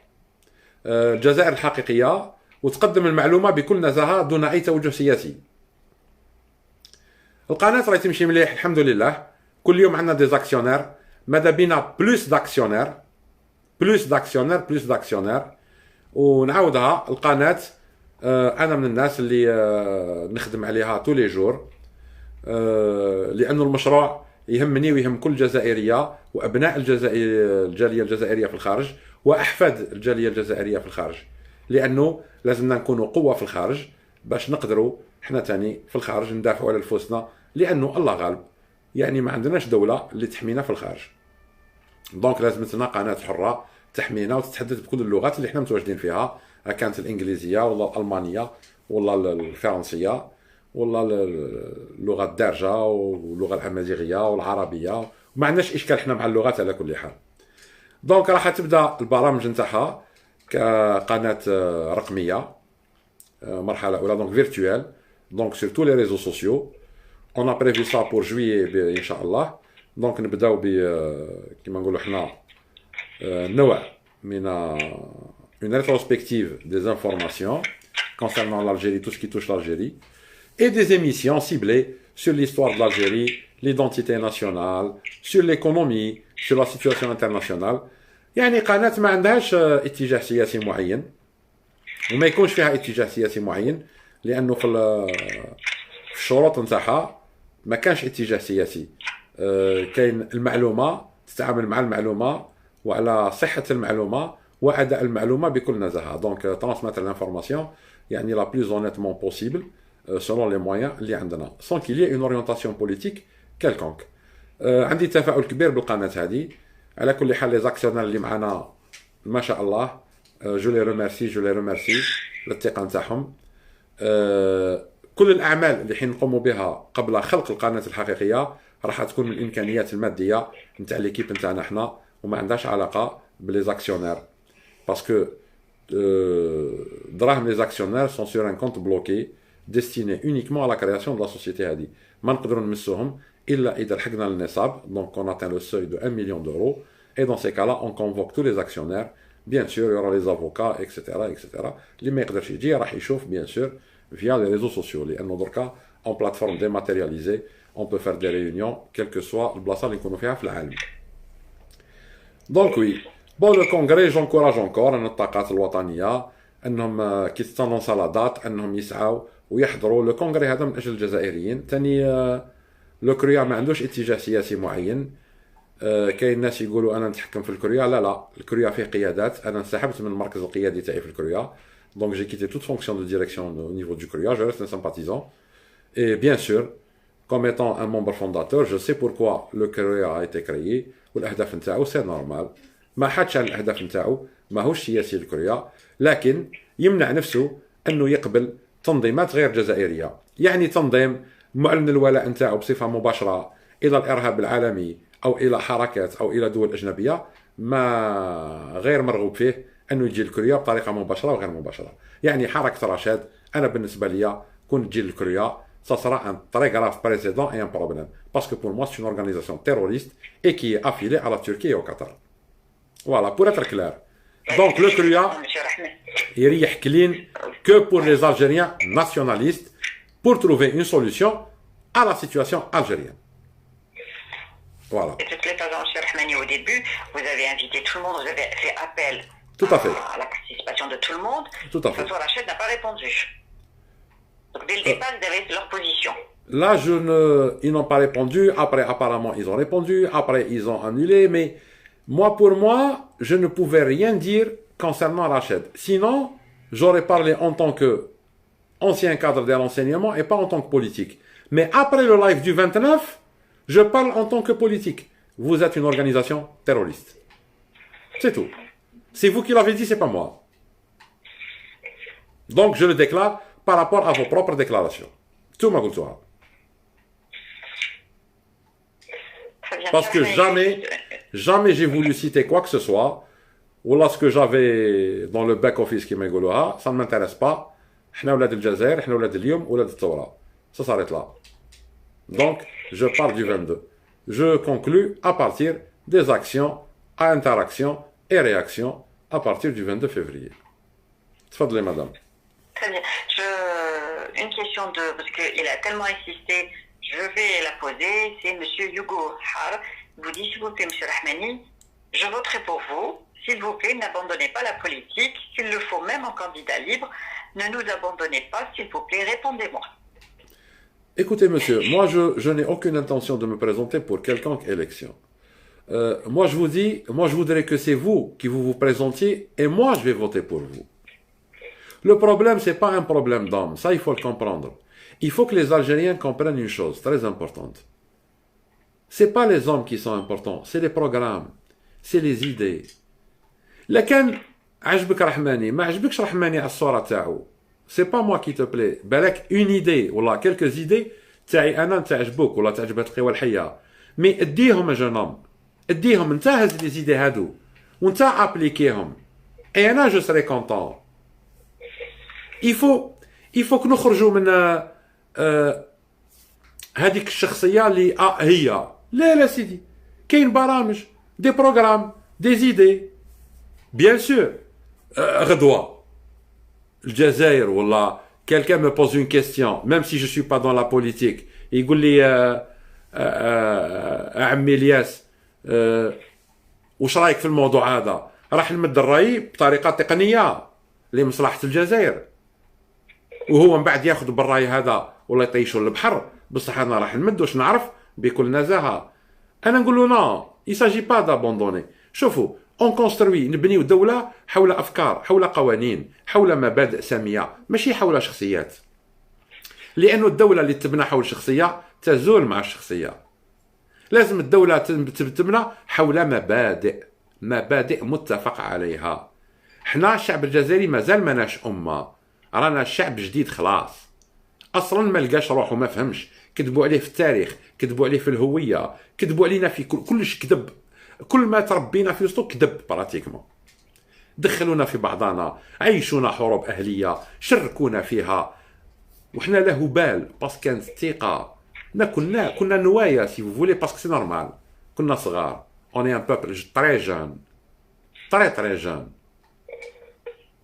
الجزائر الحقيقيه، وتقدم المعلومه بكل نزاهه دون اي توجه سياسي. القناه راهي تمشي مليح الحمد لله، كل يوم عندنا دي زاكسيونير، ماذا بينا بلوس داكسيونير بلوس داكسيونير بلوس داكسيونير. ونعاودها القناه، انا من الناس اللي نخدم عليها تو لي جور، لانه المشروع يهمني ويهم كل جزائريه وابناء الجاليه الجزائريه في الخارج واحفاد الجاليه الجزائريه في الخارج، لانه لازمنا نكونوا قوه في الخارج باش نقدروا حنا تاني في الخارج ندافعوا على نفوسنا، لانه الله غالب، يعني ما عندناش دوله اللي تحمينا في الخارج. دونك لازمتنا قناه حره تحمينا وتتحدث بكل اللغات اللي حنا متواجدين فيها، كانت الانجليزيه ولا الالمانيه ولا الفرنسيه ولا اللغه الدارجه واللغه الامازيغيه والعربيه، وما عندناش اشكال حنا مع اللغات على كل حال. دونك راح تبدا البرامج نتاعها كقناه رقميه مرحله اولى، دونك فيرتوال، دونك سور تو لي ريزو سوسيو. اون ا بريفي سا بور جويي ان شاء الله. دونك نبداو ب كيما نقولوا حنا نوع من une rétrospective des informations concernant l'Algérie, tout ce qui touche l'Algérie, et des émissions ciblées sur l'histoire de l'Algérie, l'identité nationale, sur l'économie, sur la situation internationale. يعني قناة ما عندهاش اتجاه سياسي معين، وما يكونش فيها اتجاه سياسي معين، لأنه في الشروط نتاعها ما كانش اتجاه سياسي. كاين المعلومة، تتعامل مع المعلومة وعلى صحة المعلومة وأداء المعلومة بكل نزاهة. دونك ترانسميتر لانفورماسيون يعني لا بلوز اونيتمون بوسيبل selon les moyens اللي عندنا، sans qu'il y ait une orientation politique quelconque. عندي تفاؤل كبير بالقناة هذه. على كل حال لي زاكسيونير اللي معنا ما شاء الله، جو لي ريميرسي للثقة نتاعهم. كل الأعمال اللي حين نقوم بها قبل خلق القناة الحقيقية راح تكون من الإمكانيات المادية نتاع ليكيب نتاعنا حنا، وما عندهاش علاقة بلي زاكسيونير، باسكو دراهم لي زاكسيونير سون سور ان كونت بلوكي destiné uniquement à la création de la société هذه. ما نقدروا نمسوهم إلا إذا لحقنا للنصاب، donc on atteint le seuil de 1 million d'euros, et dans ces cas-là on convoque tous les actionnaires, bien sûr il y aura les avocats etc etc. اللي ما يقدرش يجي راح يشوف bien sûr via les réseaux sociaux، لأنه دركا en plateforme dématérialisée on peut faire des réunions quelle que soit البلاصة اللي نكونوا فيها في العالم. donc oui bon le congrès j'encourage encore أن الطاقات الوطنية أنهم كي تستانونسا لا دات أنهم يسعوا ويحضروا لو كونغري هذا من اجل الجزائريين. ثاني لو كرويا ما عندوش اتجاه سياسي معين. كاين ناس يقولوا انا نتحكم في الكرويا، لا الكرويا فيه قيادات. انا انسحبت من المركز القيادي تاعي في الكرويا، دونك جي كيتي توت فونكسيون دو ديريكسيون au niveau du Kruya, je reste un sympathisant et bien sûr comme étant un membre fondateur je sais pourquoi le Kruya a été créé والاهداف نتاعو سي نورمال. ما حدش على الاهداف نتاعو، ماهوش سياسي الكرويا، لكن يمنع نفسه انه يقبل تنظيمات غير جزائرية، يعني تنظيم معلن الولاء نتاعو بصفة مباشرة إلى الإرهاب العالمي أو إلى حركات أو إلى دول أجنبية، ما غير مرغوب فيه أنه يجي الكوريا بطريقة مباشرة وغير مباشرة. يعني حركة رشاد أنا بالنسبة لي كون تجي الكوريا ça sera un très grave précédent et un problème, parce que pour moi c'est une organisation terroriste et qui est affiliée à la Turquie et au Qatar. Voilà, pour être clair. Donc le Kruya يريح كلين que pour les Algériens nationalistes pour trouver une solution à la situation algérienne. Voilà. Et de toute façon, M. Rahmani, au début, vous avez invité tout le monde, vous avez fait appel tout à, fait. À la participation de tout le monde. Tout à fait. De toute façon, la chaîne n'a pas répondu. Donc dès le départ, ils avaient leur position. Là, ils n'ont pas répondu. Après, apparemment, ils ont répondu. Après, ils ont annulé. Mais moi, pour moi, je ne pouvais rien dire concernant Rachid. Sinon, j'aurais parlé en tant qu'ancien cadre de l'enseignement et pas en tant que politique. Mais après le live du 29, je parle en tant que politique. Vous êtes une organisation terroriste. C'est tout. C'est vous qui l'avez dit, c'est pas moi. Donc je le déclare par rapport à vos propres déclarations. Tout ma culture. Parce que jamais j'ai voulu citer quoi que ce soit, ou là ce que j'avais dans le back-office qui m'a dit, ça ne m'intéresse pas. احنا ولاد الجزائر, احنا ولاد اليوم, ولاد الثورة. Ça s'arrête là. Donc, je parle du 22. Je conclus à partir des actions, interactions et réactions à partir du 22 février. Tfadlé, madame. Très bien. Une question parce qu'il a tellement insisté, je vais la poser. C'est M. Hugo Har. Vous dit, s'il vous plaît, M. Rahmani, je voterai pour vous. S'il vous plaît, n'abandonnez pas la politique. S'il le faut, même en candidat libre, ne nous abandonnez pas, s'il vous plaît, répondez-moi. Écoutez, monsieur, moi, je n'ai aucune intention de me présenter pour quelconque élection. Moi, je vous dis, moi, je voudrais que c'est vous qui vous présentiez et moi, je vais voter pour vous. Le problème, c'est pas un problème d'homme. Ça, il faut le comprendre. Il faut que les Algériens comprennent une chose très importante. C'est pas les hommes qui sont importants, c'est les programmes, c'est les idées. لكن عجبك رحماني ما عجبكش رحماني على الصورة تاعو. C'est pas moi qui te plaît. بالك une idée ولا quelques idées تاعي انا تعجبوك ولا تعجبها تقوى الحياة. مي اديهم يا جنوم. اديهم انت هز لي زيدي هادو وانت ابليكيهم. Et انا je serai content. il faut que نخرجوا من هذيك الشخصية اللي هي لا سيدي كاين برامج دي بروغرام دي زيدي bien sûr غدوة الجزائر والله quelqu'un me pose une question même si je suis pas dans la politique يقول لي عمي الياس وش رايك في الموضوع هذا راح نمد الرأي بطريقة تقنية لمصلحة الجزائر وهو من بعد ياخذ بالرأي هذا ولا يطيشوا البحر بصح انا راح نمد واش نعرف بكل نزاهه انا نقول له نو يساجي با دابوندوني شوفوا اون كونستروي نبنيو دوله حول افكار حول قوانين حول مبادئ ساميه ماشي حول شخصيات لانه الدوله اللي تبنى حول شخصيه تزول مع الشخصيه لازم الدوله تبنى حول مبادئ متفق عليها حنا الشعب الجزائري مازال ماناش امه رانا شعب جديد خلاص اصلا ما لقاش روحه ما فهمش كذبوا عليه في التاريخ كذبوا عليه في الهويه كذبوا علينا في كلش كذب كل ما تربينا في وسطه كذب براتيكمون دخلونا في بعضنا عيشونا حروب اهليه شركونا فيها وحنا لا بال باسكو كانت الثقه كنا نوايا سي فو فولي باسكو سي نورمال كنا صغار اون ان بوبل تري جون تري جون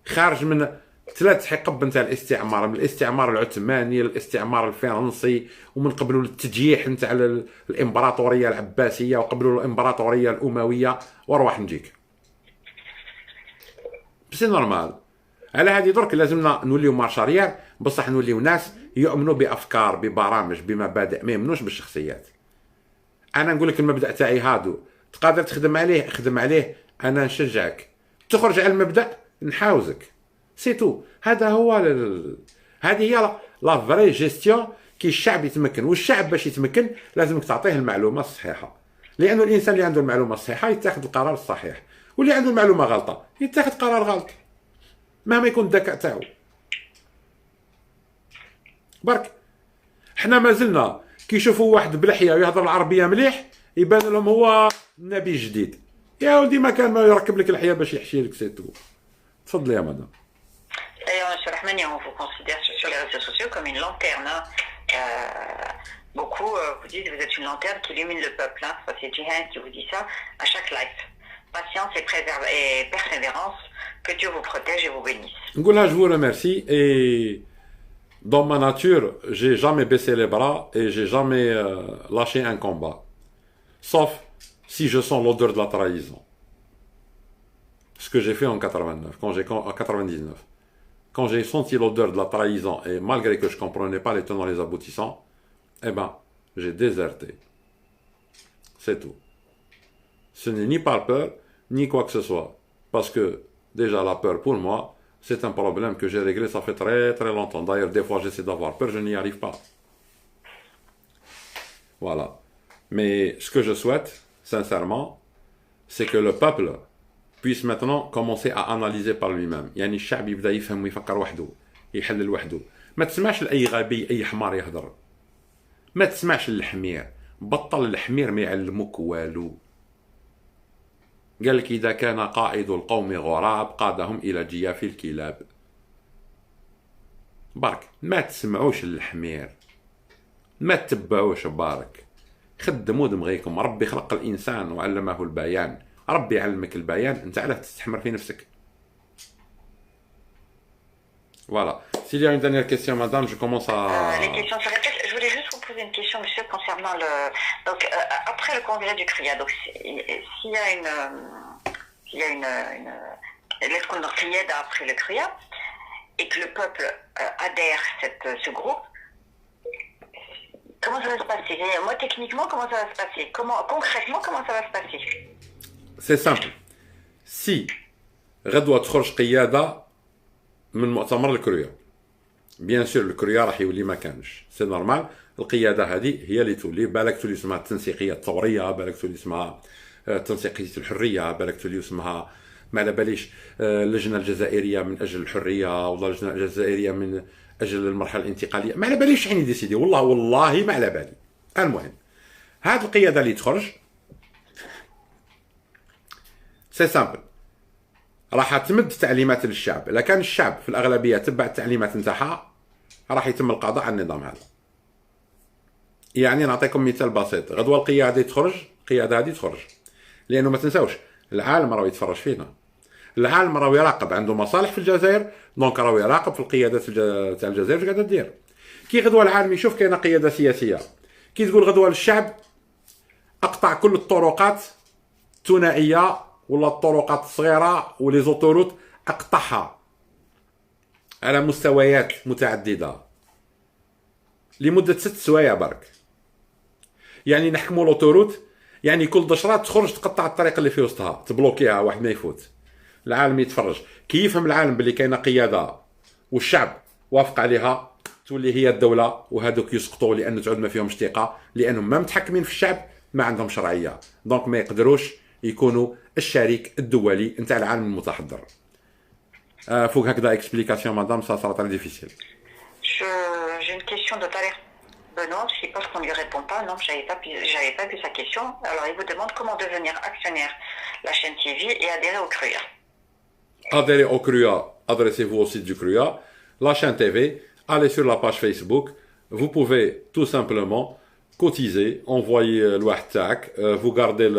خارج من 3 حقب نتاع الاستعمار من الاستعمار العثماني للاستعمار الفرنسي ومن قبله للتجييح نتاع الامبراطوريه العباسيه وقبله الامبراطوريه الامويه وارواح نجيك سي نورمال على هذه درك لازمنا نوليو مارشاريير بصح نوليو ناس يؤمنوا بافكار ببرامج بمبادئ ما يؤمنوش بالشخصيات انا نقول لك المبدا تاعي هادو تقدر تخدم عليه خدم عليه انا نشجعك تخرج على المبدا نحاوزك سي تو هذا هو هذه هي لا فري جيستيون كي الشعب يتمكن والشعب باش يتمكن لازمك تعطيه المعلومه الصحيحه لانه الانسان اللي عنده المعلومه الصحيحه يتخذ القرار الصحيح واللي عنده المعلومه غلطه يتخذ قرار غلط مهما يكون الذكاء تاعو برك حنا مازلنا كي يشوفوا واحد بلحيه ويهضر العربيه مليح يبان لهم هو نبي جديد يا ولدي ما كان ما يركب لك الحياه باش يحشي لك سي تو تفضلي يا مدام D'ailleurs, M. Rahmani, on vous considère sur les réseaux sociaux comme une lanterne. Beaucoup vous disent que vous êtes une lanterne qui illumine le peuple. Hein. C'est Jihan qui vous dit ça à chaque live. Patience et persévérance, que Dieu vous protège et vous bénisse. Ngoula, je vous remercie et dans ma nature, j'ai jamais baissé les bras et j'ai jamais lâché un combat. Sauf si je sens l'odeur de la trahison. Ce que j'ai fait en 89, en 99. Quand j'ai senti l'odeur de la trahison, et malgré que je ne comprenais pas les tenants et les aboutissants, eh ben, j'ai déserté. C'est tout. Ce n'est ni par peur, ni quoi que ce soit. Parce que Déjà, la peur, pour moi, c'est un problème que j'ai réglé, ça fait très très longtemps. D'ailleurs, des fois, j'essaie d'avoir peur, je n'y arrive pas. Voilà. Mais ce que je souhaite, sincèrement, c'est que le peuple puisse maintenant commencer à analyser par lui-même. يعني الشعب يبدا يفهم ويفكر وحده، يحلل وحده. ما تسمعش لأي غبي أي حمار يهضر. ما تسمعش للحمير، بطل الحمير ما يعلمك والو. قال لك إذا كان قائد القوم غراب قادهم إلى جياف الكلاب. برك ما تسمعوش للحمير، ما تتبعوش بارك. خدموا دمغيكم، ربي خلق الإنسان وعلمه البيان، ربي يعلمك البيان، انت علاه تستحمر في نفسك. Voilà. S'il y a une dernière question, madame, je commence à... Les questions se répètent. Je voulais juste vous poser une question, monsieur, concernant le... Donc, après le congrès du CRIA, donc, s'il y a une... l'Escondorfiède après le CRIA, et que le peuple adhère ce groupe, comment ça va se passer? Moi, techniquement, comment ça va se passer? Concrètement, comment ça va se passer? C'est simple. Si غدوة تخرج قيادة من مؤتمر الكرويا، بيان سور الكرويا راح يولي ما كانش، سي نورمال. القيادة هذه هي اللي تولي، بالك تولي اسمها التنسيقية الثورية، بالك تولي اسمها تنسيقية الحرية، بالك تولي اسمها ما على باليش اللجنة الجزائرية من أجل الحرية، ولا اللجنة الجزائرية من أجل المرحلة الانتقالية، ما على باليش يعني ديسيدي، والله ما على بالي. المهم هذه القيادة اللي تخرج سي سامبل، راح تمد تعليمات للشعب. الا كان الشعب في الاغلبيه تبع التعليمات نتاعها راح يتم القضاء على النظام هذا. يعني نعطيكم مثال بسيط، غدوه القياده تخرج، القياده هذه تخرج لانه ما تنساوش العالم راه يتفرج فينا، العالم راه يراقب، عنده مصالح في الجزائر، دونك راه يراقب في القيادات تاع الجزائر واش قاعده دير. كي غدوه العالم يشوف كاينه قياده سياسيه، كي تقول غدوه للشعب اقطع كل الطرقات الثنائيه ولا الطرقات الصغيره ولي زوتوروت، اقطعها على مستويات متعدده لمده 6 سوايع برك. يعني نحكموا لوتوروت، يعني كل دشرات تخرج تقطع الطريق اللي في وسطها، تبلوكيها واحد ما يفوت. العالم يتفرج، كي يفهم العالم باللي كاينه قياده والشعب وافق عليها، تولي هي الدوله، وهذوك يسقطوا لانه تعود ما فيهمش ثقه، لانهم ما متحكمين في الشعب، ما عندهم شرعيه، دونك ما يقدروش يكونوا الشريك الدولي نتاع العالم المتحضر. فوق هكذا اكسبليكاسيون مدام، ça sera très difficile. J'ai une question de Tariq Benoît, je suppose qu'on ne lui répond pas. Non, j'avais pas vu sa question. Alors, il vous demande comment devenir actionnaire la chaîne TV et adhérer au CRUA. Adhérer au CRUA, adressez-vous au site du CRUA. La chaîne TV, allez sur la page Facebook. Vous pouvez tout simplement cotiser, envoyer le WhatsApp, vous gardez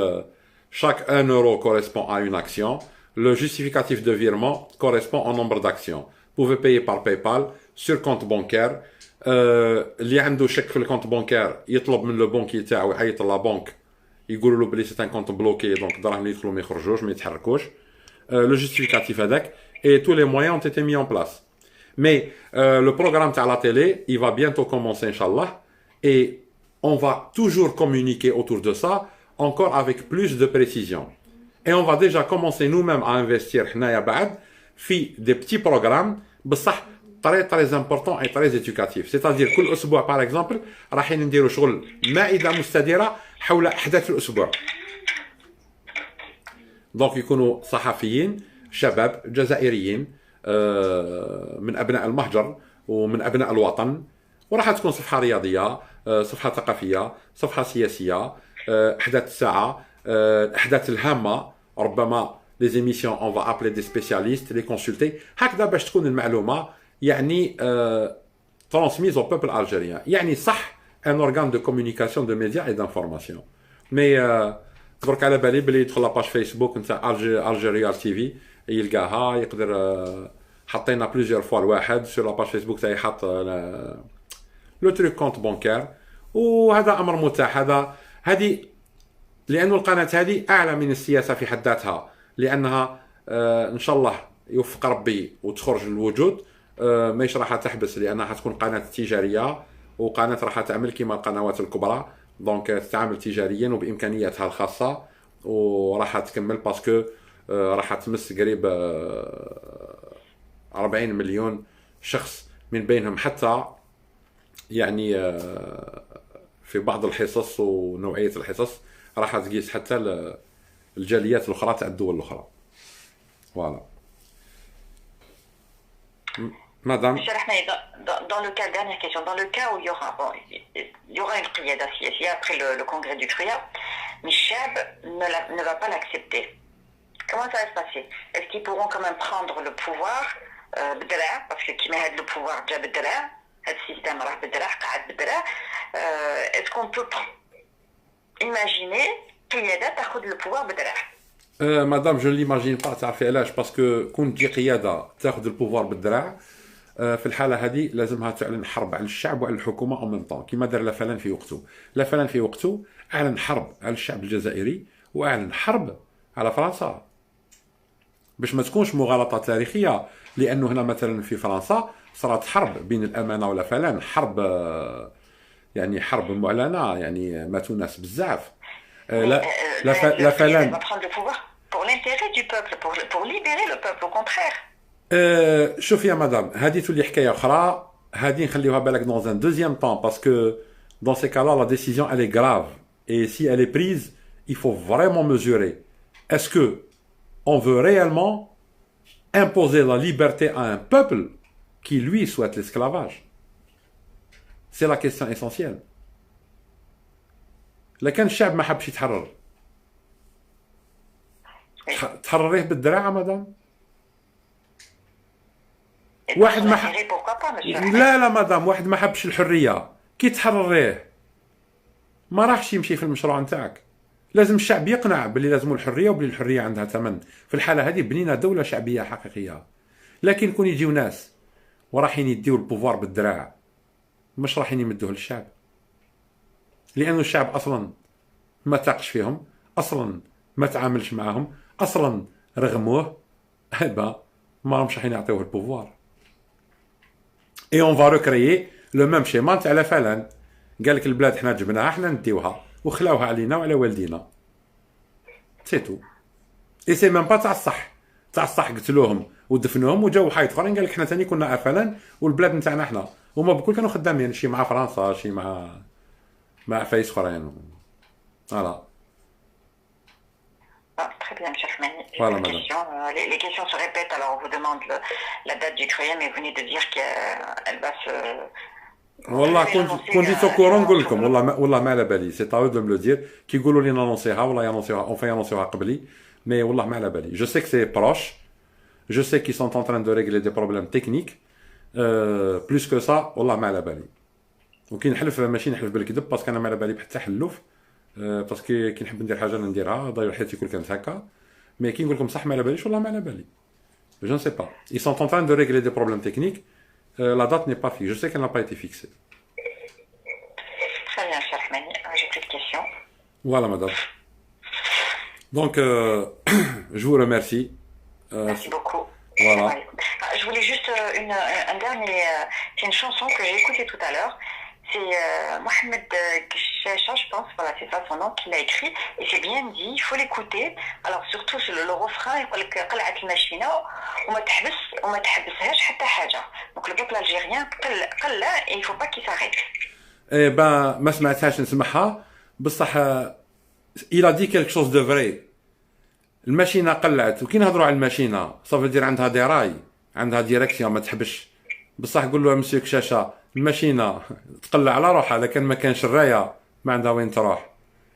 chaque 1 euro correspond à une action. Le justificatif de virement correspond au nombre d'actions. Vous pouvez payer par PayPal, sur compte bancaire. اللي عنده شك في الكونت بانكير يطلب من لو بونكي تاعو، يعيط لا بنك يقولوا له بلي سي ان كونت بلوكي، دونك الدراهم اللي يدخلوا ما يخرجوش ما يتحركوش. لو جوستيفيكاتيف هذاك et tous les moyens ont été mis en place. Mais le programme تاع la télé, il va bientôt commencer inchallah, et on va toujours communiquer autour de ça encore avec plus de précision. Et on va déjà commencer nous-mêmes à investir حنايا بعد في des petits programmes بصح très important et très éducatif. C'est-à-dire كل اسبوع par exemple رايحين نديروا شغل مائده مستديره حول احداث الاسبوع. دونك يكونوا صحفيين شباب جزائريين من ابناء المهجر ومن ابناء الوطن، وراح تكون صفحه رياضيه، صفحه ثقافيه، صفحه سياسيه، احداث الساعه، الاحداث الهامه، ربما les émissions on va appeler des spécialistes les consulter، هكذا باش تكون المعلومه يعني transmise au peuple algérien. يعني صح un organe de communication de médias et d'information. Mais تبارك على بالي بلي يدخل لاباج فيسبوك نتاع الجيريال تي في يلقاها، يقدر حطينا بليزيور فوا الواحد سور لاباج فيسبوك تاعي حط لو تروك كونت بانكير، وهذا امر متاح. هذه لانه القناه هذه اعلى من السياسه في حد ذاتها، لانها ان شاء الله يوفق ربي وتخرج للوجود، ماهيش راح تحبس، لانها حتكون قناه تجاريه وقناه راح تعمل كما القنوات الكبرى، دونك تتعامل تجاريا وبامكانياتها الخاصه، وراح تكمل باسكو راح تمس قريب 40 مليون شخص، من بينهم حتى يعني في بعض الحصص ونوعية الحصص راح تقيس حتى الجاليات الأخرى تاع الدول الأخرى. فوالا مدام. Monsieur Rahmani, dans le cas, dernière question, dans le cas où il y aura une qiyada siyasiya après le congrès du Truya, mais Chab ne va pas l'accepter. Comment ça va se passer? Est-ce qu'ils pourront quand même prendre le pouvoir parce que qui met le pouvoir déjà b'dra, le système rah b'dra, qa'ad b'dra, est-ce qu'on peut imaginer qiyada ta'khudh le pouvoir b'dra? Madame, je ne l'imagine pas. تعرفي علاش؟ باسكو كون تجي قياده تاخذ البوفوار بالدراع، في الحاله هذه لازمها تعلن حرب على الشعب وعلى الحكومه او ميم طون، كما دار لافلان في وقته. لافلان في وقته اعلن حرب على الشعب الجزائري واعلن حرب على فرنسا، باش ما تكونش مغالطه تاريخيه. لانه هنا مثلا في فرنسا صارت حرب بين الامانه ولافلان، حرب يعني حرب معلنه، يعني ماتوا ناس بزاف. La Finlande va prendre le pouvoir pour l'intérêt du peuple, pour libérer le peuple, au contraire. شوف يا مدام، هذه تولي حكايه اخرى، هذه نخليوها بالك dans un deuxième temps, parce que dans ces cas-là la décision elle est grave, et si elle est prise il faut vraiment mesurer. Est-ce que on veut réellement imposer la liberté à un peuple qui lui souhaite l'esclavage? C'est la question essentielle. لكن الشعب ما حبش يتحرر، تحرريه بالدراع مدام؟ واحد ما لا مدام، واحد ما حبش الحريه كي تحرريه ما راحش يمشي في المشروع نتاعك. لازم الشعب يقنع باللي لازم الحريه وباللي الحريه عندها ثمن. في الحاله هذه بنينا دوله شعبيه حقيقيه. لكن كون يجيو ناس وراحين يديو البوفوار بالدراع، مش راحين يمدوه للشعب، لأنه الشعب أصلا ما تاقش فيهم، أصلا ما تعاملش معهم، أصلا رغموه، هبا ما راهمش راح يعطيوه البوفوار. اي اون فا ريكريي لو ميم شيما تاع لافلان، قال لك البلاد حنا جبناها حنا نديوها وخلاوها علينا وعلى والدينا، سي تو. اي سي ميم با تاع الصح، تاع الصح قتلوهم ودفنوهم وجاو حيط اخرين قال لك حنا ثاني كنا افلان والبلاد نتاعنا حنا، هما بكل كانوا خدامين شي مع فرنسا شي مع فايس اخرين. فوالا. Très bien, M. Rahmani. Voilà, les questions se répètent, alors on vous demande la date du Truya, mais vous venez de dire qu'elle va se... والله كون جيت كورون نقول لكم، والله ما على بالي، سي تاو دو ملو دير كيقولوا لي نانونسيها والله يانونسيوها اونفا يانونسيوها قبلي، مي والله ما على بالي. جو سي كو سي بروش، جو سي كي سون ان تران دو ريغلي دي بروبليم تكنيك، بلوس كو سا والله ما على بالي. وكي نحلف ماشي نحلف بالكذب، باسكو انا ما على بالي بحتى حلوف، باسكو كي نحب ندير حاجه نديرها، ضايع حياتي كل كانت هكا. مي كي نقول لكم صح ما على باليش، والله ما على بالي. جو نسي با، ils sont en train de régler des problèmes techniques. La date n'est pas fixée. Je sais qu'elle n'a pas été fixée. Très bien, cher Rahmani. J'ai plus de questions. Voilà, madame. Donc, je vous remercie. Merci beaucoup. Voilà. Je voulais juste un dernier... c'est une chanson que j'ai écoutée tout à l'heure. C'est Mohamed Kchacha, je pense, voilà, c'est ça son nom, qui l'a écrit. Et c'est bien dit, il faut l'écouter. Alors, surtout sur le refrain, il faut que قلعت الماشينة وما تحبسهاش حتى حاجة. Donc le peuple algérien قلع et il faut pas qu'il s'arrête. Eh ben, ما سمعتهاش نسمعها، بصح il a dit quelque chose de vrai. الماشينة قلعت، وكي نهضروا على الماشينة صافي دير عندها دي راي، عندها ديريكسيون ما تحبش. بصح قول له مسيو كشاشة الماشينة تقلع على روحها، لكن ما كانش الراية ما عندها وين تروح.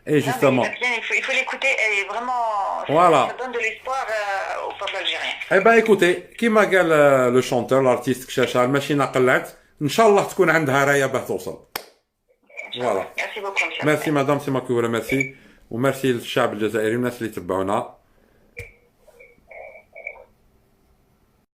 اي جوستومون il faut l'écouter et vraiment voilà. Ça donne de l'espoir au peuple algérien. Eh ben écoutez, كيما قال لو شونتور لارتيست كشاشة الماشينة قلعت، ان شاء الله تكون عندها راية باه توصل. فوالا. Merci beaucoup, monsieur. ميرسي مدام، سي ما كو ريميرسي، وميرسي للشعب الجزائري والناس اللي تبعونا.